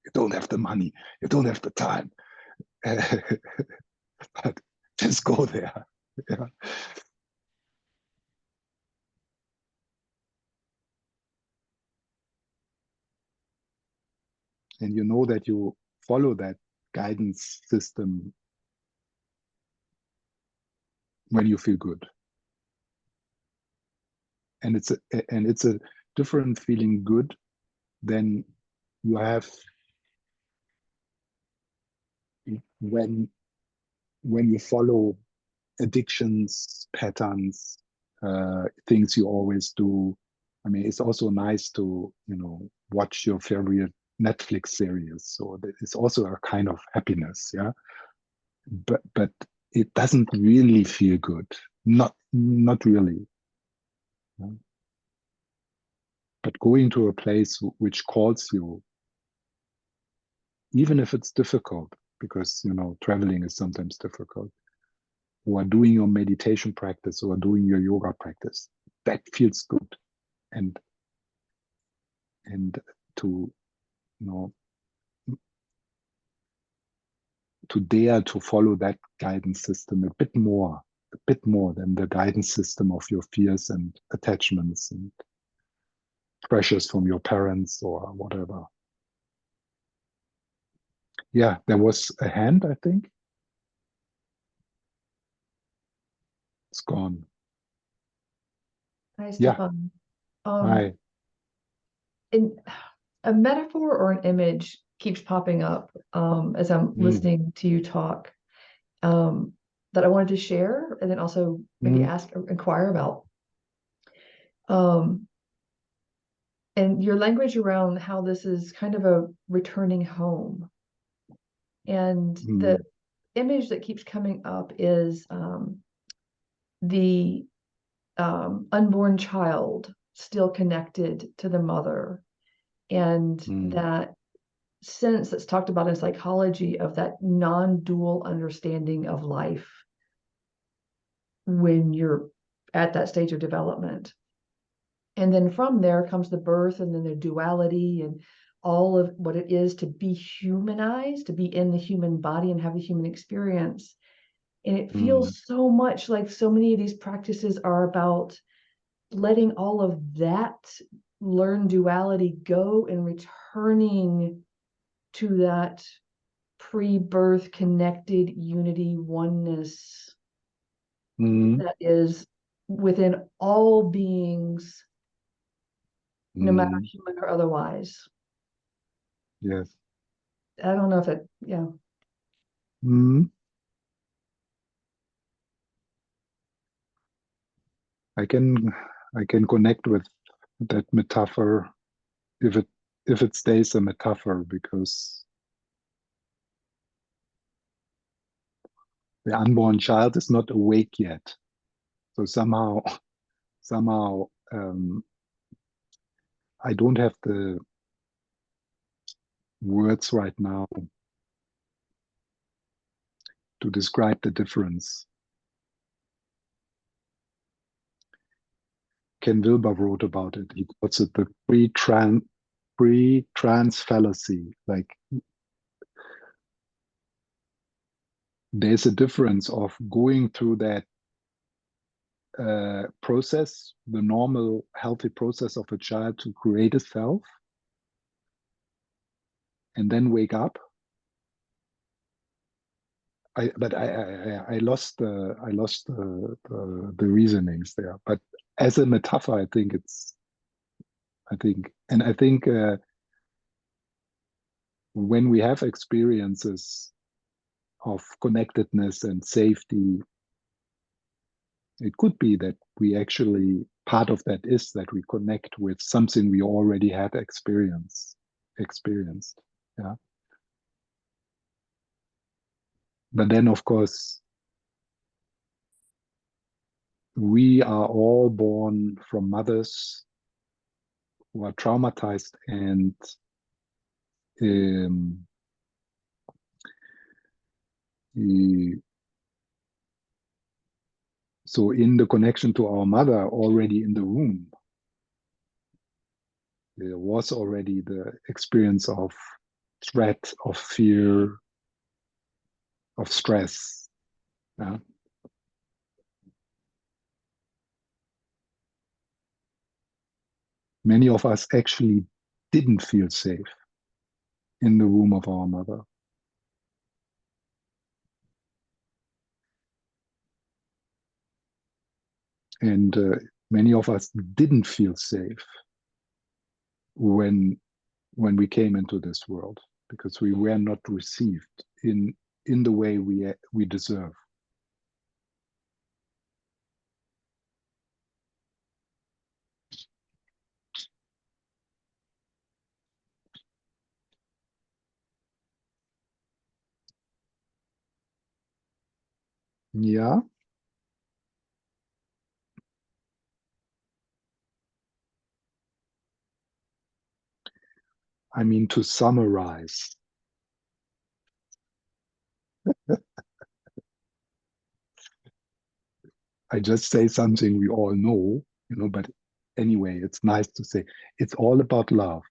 You don't have the money, you don't have the time, but just go there. Yeah. And you know that you follow that guidance system when you feel good. And it's a different feeling good than you have when you follow addictions, patterns, things you always do. I mean, it's also nice to, watch your favorite Netflix series. So it's also a kind of happiness, yeah. But it doesn't really feel good. Not really. Yeah? But going to a place which calls you, even if it's difficult, because traveling is sometimes difficult, or doing your meditation practice or doing your yoga practice, that feels good. And to to dare to follow that guidance system a bit more than the guidance system of your fears and attachments and pressures from your parents or whatever. Yeah, there was a hand, I think. It's gone. Hi, Yeah. Stephan. Hi. In a metaphor or an image keeps popping up as I'm listening to you talk, that I wanted to share and then also maybe ask or inquire about. And your language around how this is kind of a returning home. And the image that keeps coming up is the unborn child still connected to the mother, and that sense that's talked about in psychology of that non-dual understanding of life when you're at that stage of development. And then from there comes the birth, and then the duality and all of what it is to be humanized, to be in the human body and have the human experience. And it feels so much like so many of these practices are about letting all of that learned duality go and returning to that pre-birth connected unity oneness that is within all beings, no matter human or otherwise. Yes. I don't know if it, yeah. I can connect with that metaphor if it stays a metaphor, because the unborn child is not awake yet. So somehow I don't have the words right now to describe the difference. Ken Wilber wrote about it. He calls it the pre-trans fallacy. Like, there's a difference of going through that process, the normal healthy process of a child to create a self, and then wake up. I lost the reasonings there. But as a metaphor, I think I think. And I think when we have experiences of connectedness and safety, it could be that we actually, part of that is that we connect with something we already had experienced. Yeah. But then, of course, we are all born from mothers who are traumatized, and um, so in the connection to our mother, already in the womb, there was already the experience of threat, of fear, of stress. Yeah? Many of us actually didn't feel safe in the womb of our mother. And many of us didn't feel safe when we came into this world, because we were not received in the way we deserve. Yeah. I mean, to summarize, I just say something we all know, but anyway, it's nice to say it's all about love.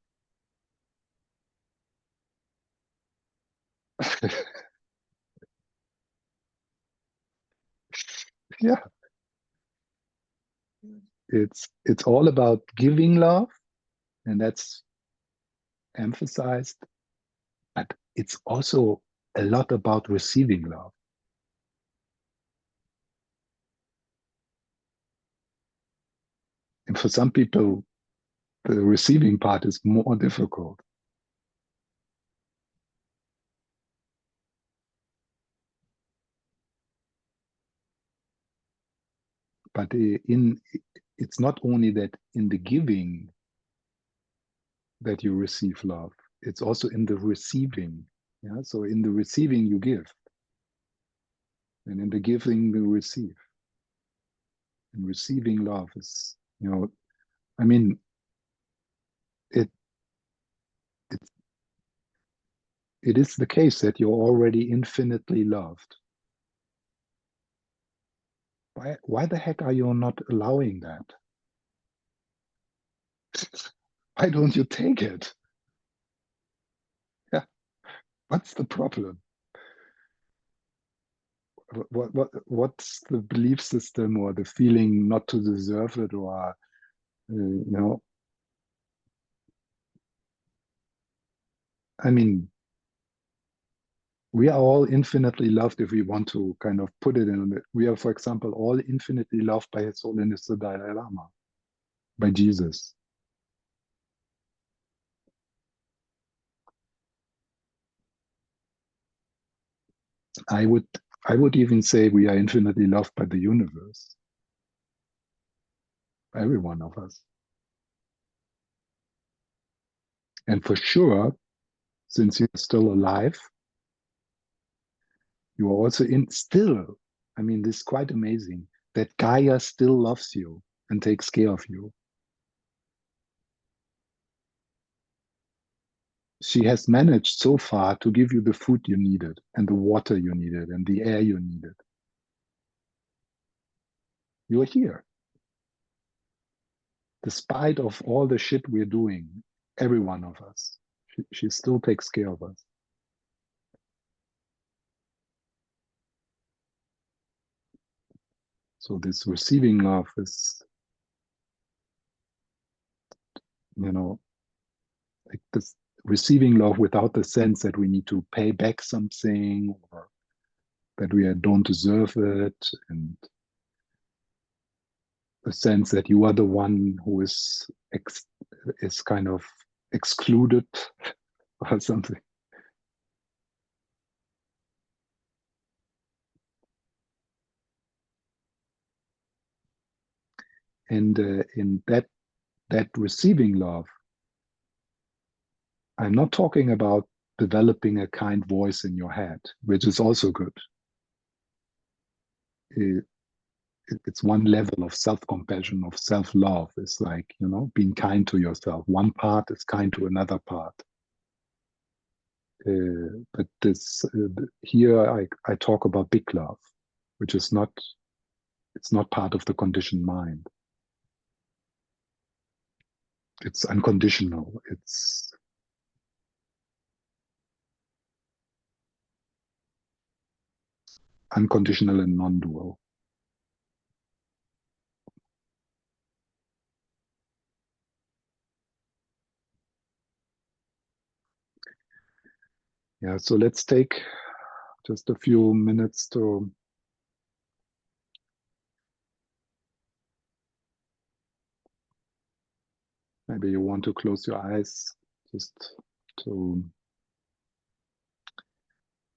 Yeah. It's all about giving love, and that's emphasized, but it's also a lot about receiving love. And for some people, the receiving part is more difficult. But it's not only that in the giving that you receive love, it's also in the receiving. Yeah. So in the receiving you give, and in the giving you receive. And receiving love is, I mean, it it it is the case that you're already infinitely loved. Why the heck are you not allowing that? Why don't you take it? Yeah. What's the problem? What's the belief system or the feeling not to deserve it, or I mean, we are all infinitely loved if we want to kind of put it in. We are, for example, all infinitely loved by His Holiness the Dalai Lama, by Jesus. I would even say we are infinitely loved by the universe, every one of us. And for sure, since you're still alive, you are also still, I mean, this is quite amazing that Gaia still loves you and takes care of you. She has managed so far to give you the food you needed, and the water you needed, and the air you needed. You're here. Despite of all the shit we're doing, every one of us, she still takes care of us. So this receiving love is, like this receiving love without the sense that we need to pay back something, or that we don't deserve it, and the sense that you are the one who is is kind of excluded or something. And in that receiving love, I'm not talking about developing a kind voice in your head, which is also good. It's one level of self-compassion, of self-love. It's like, being kind to yourself. One part is kind to another part. But this here I talk about big love, which is not, it's not part of the conditioned mind. It's unconditional. It's unconditional and non-dual. Yeah, so let's take just a few minutes to maybe you want to close your eyes just to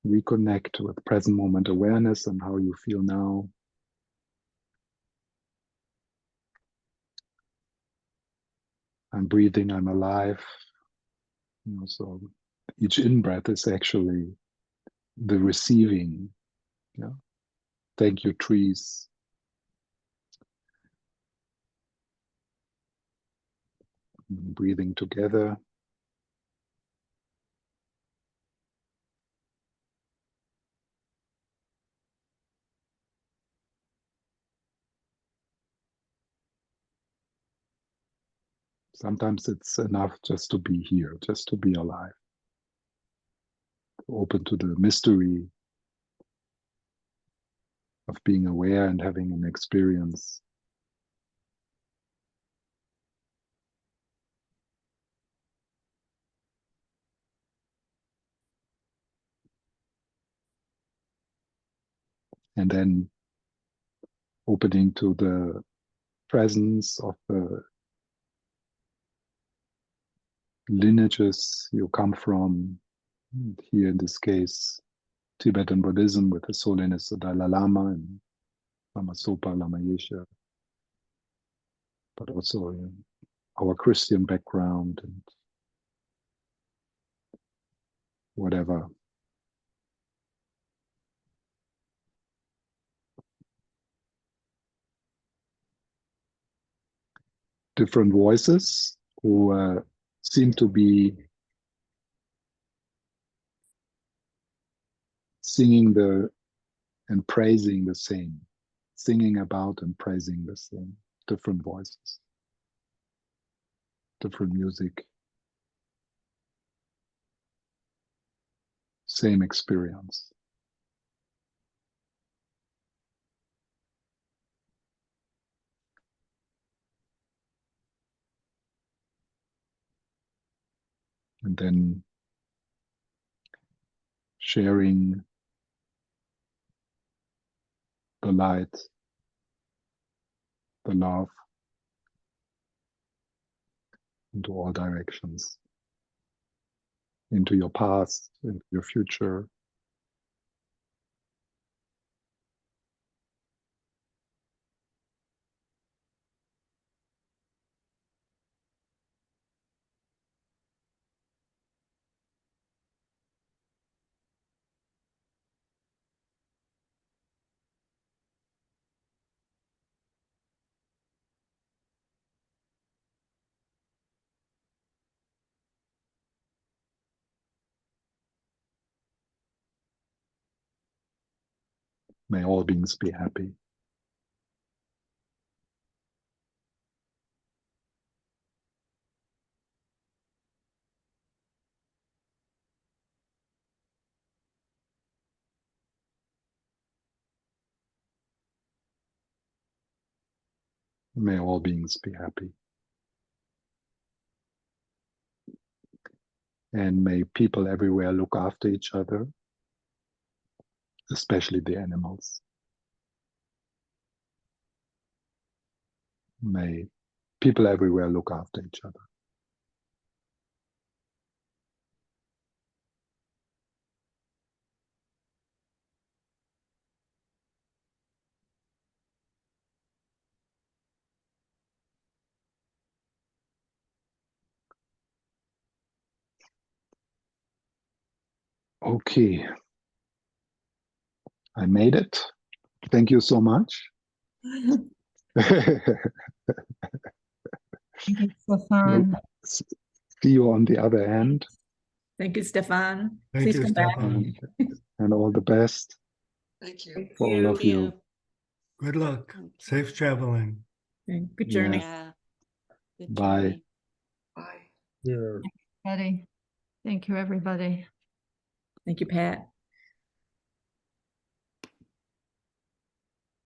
reconnect with present moment awareness and how you feel now. I'm breathing, I'm alive. So each in-breath is actually the receiving. Yeah. Thank you, trees. Breathing together. Sometimes it's enough just to be here, just to be alive. Open to the mystery of being aware and having an experience. And then opening to the presence of the lineages you come from. Here in this case, Tibetan Buddhism with His Holiness the Dalai Lama and Lama Zopa, Lama Yeshe, but also our Christian background and whatever. Different voices who seem to be singing and praising the same, singing about and praising the same. Different voices, different music, same experience. And then sharing the light, the love into all directions, into your past, into your future. May all beings be happy. May all beings be happy. And may people everywhere look after each other, especially the animals. May people everywhere look after each other. Okay. I made it. Thank you so much. Thank you, Stephan. See you on the other end, Thank you, Stephan. Thank Please you, come back. Stephan. and all the best Thank you. for all of you. Good luck. Safe traveling. Okay, good journey. Yeah. Good Bye. journey. Bye. Yeah. Everybody. Thank you, everybody. Thank you, Pat.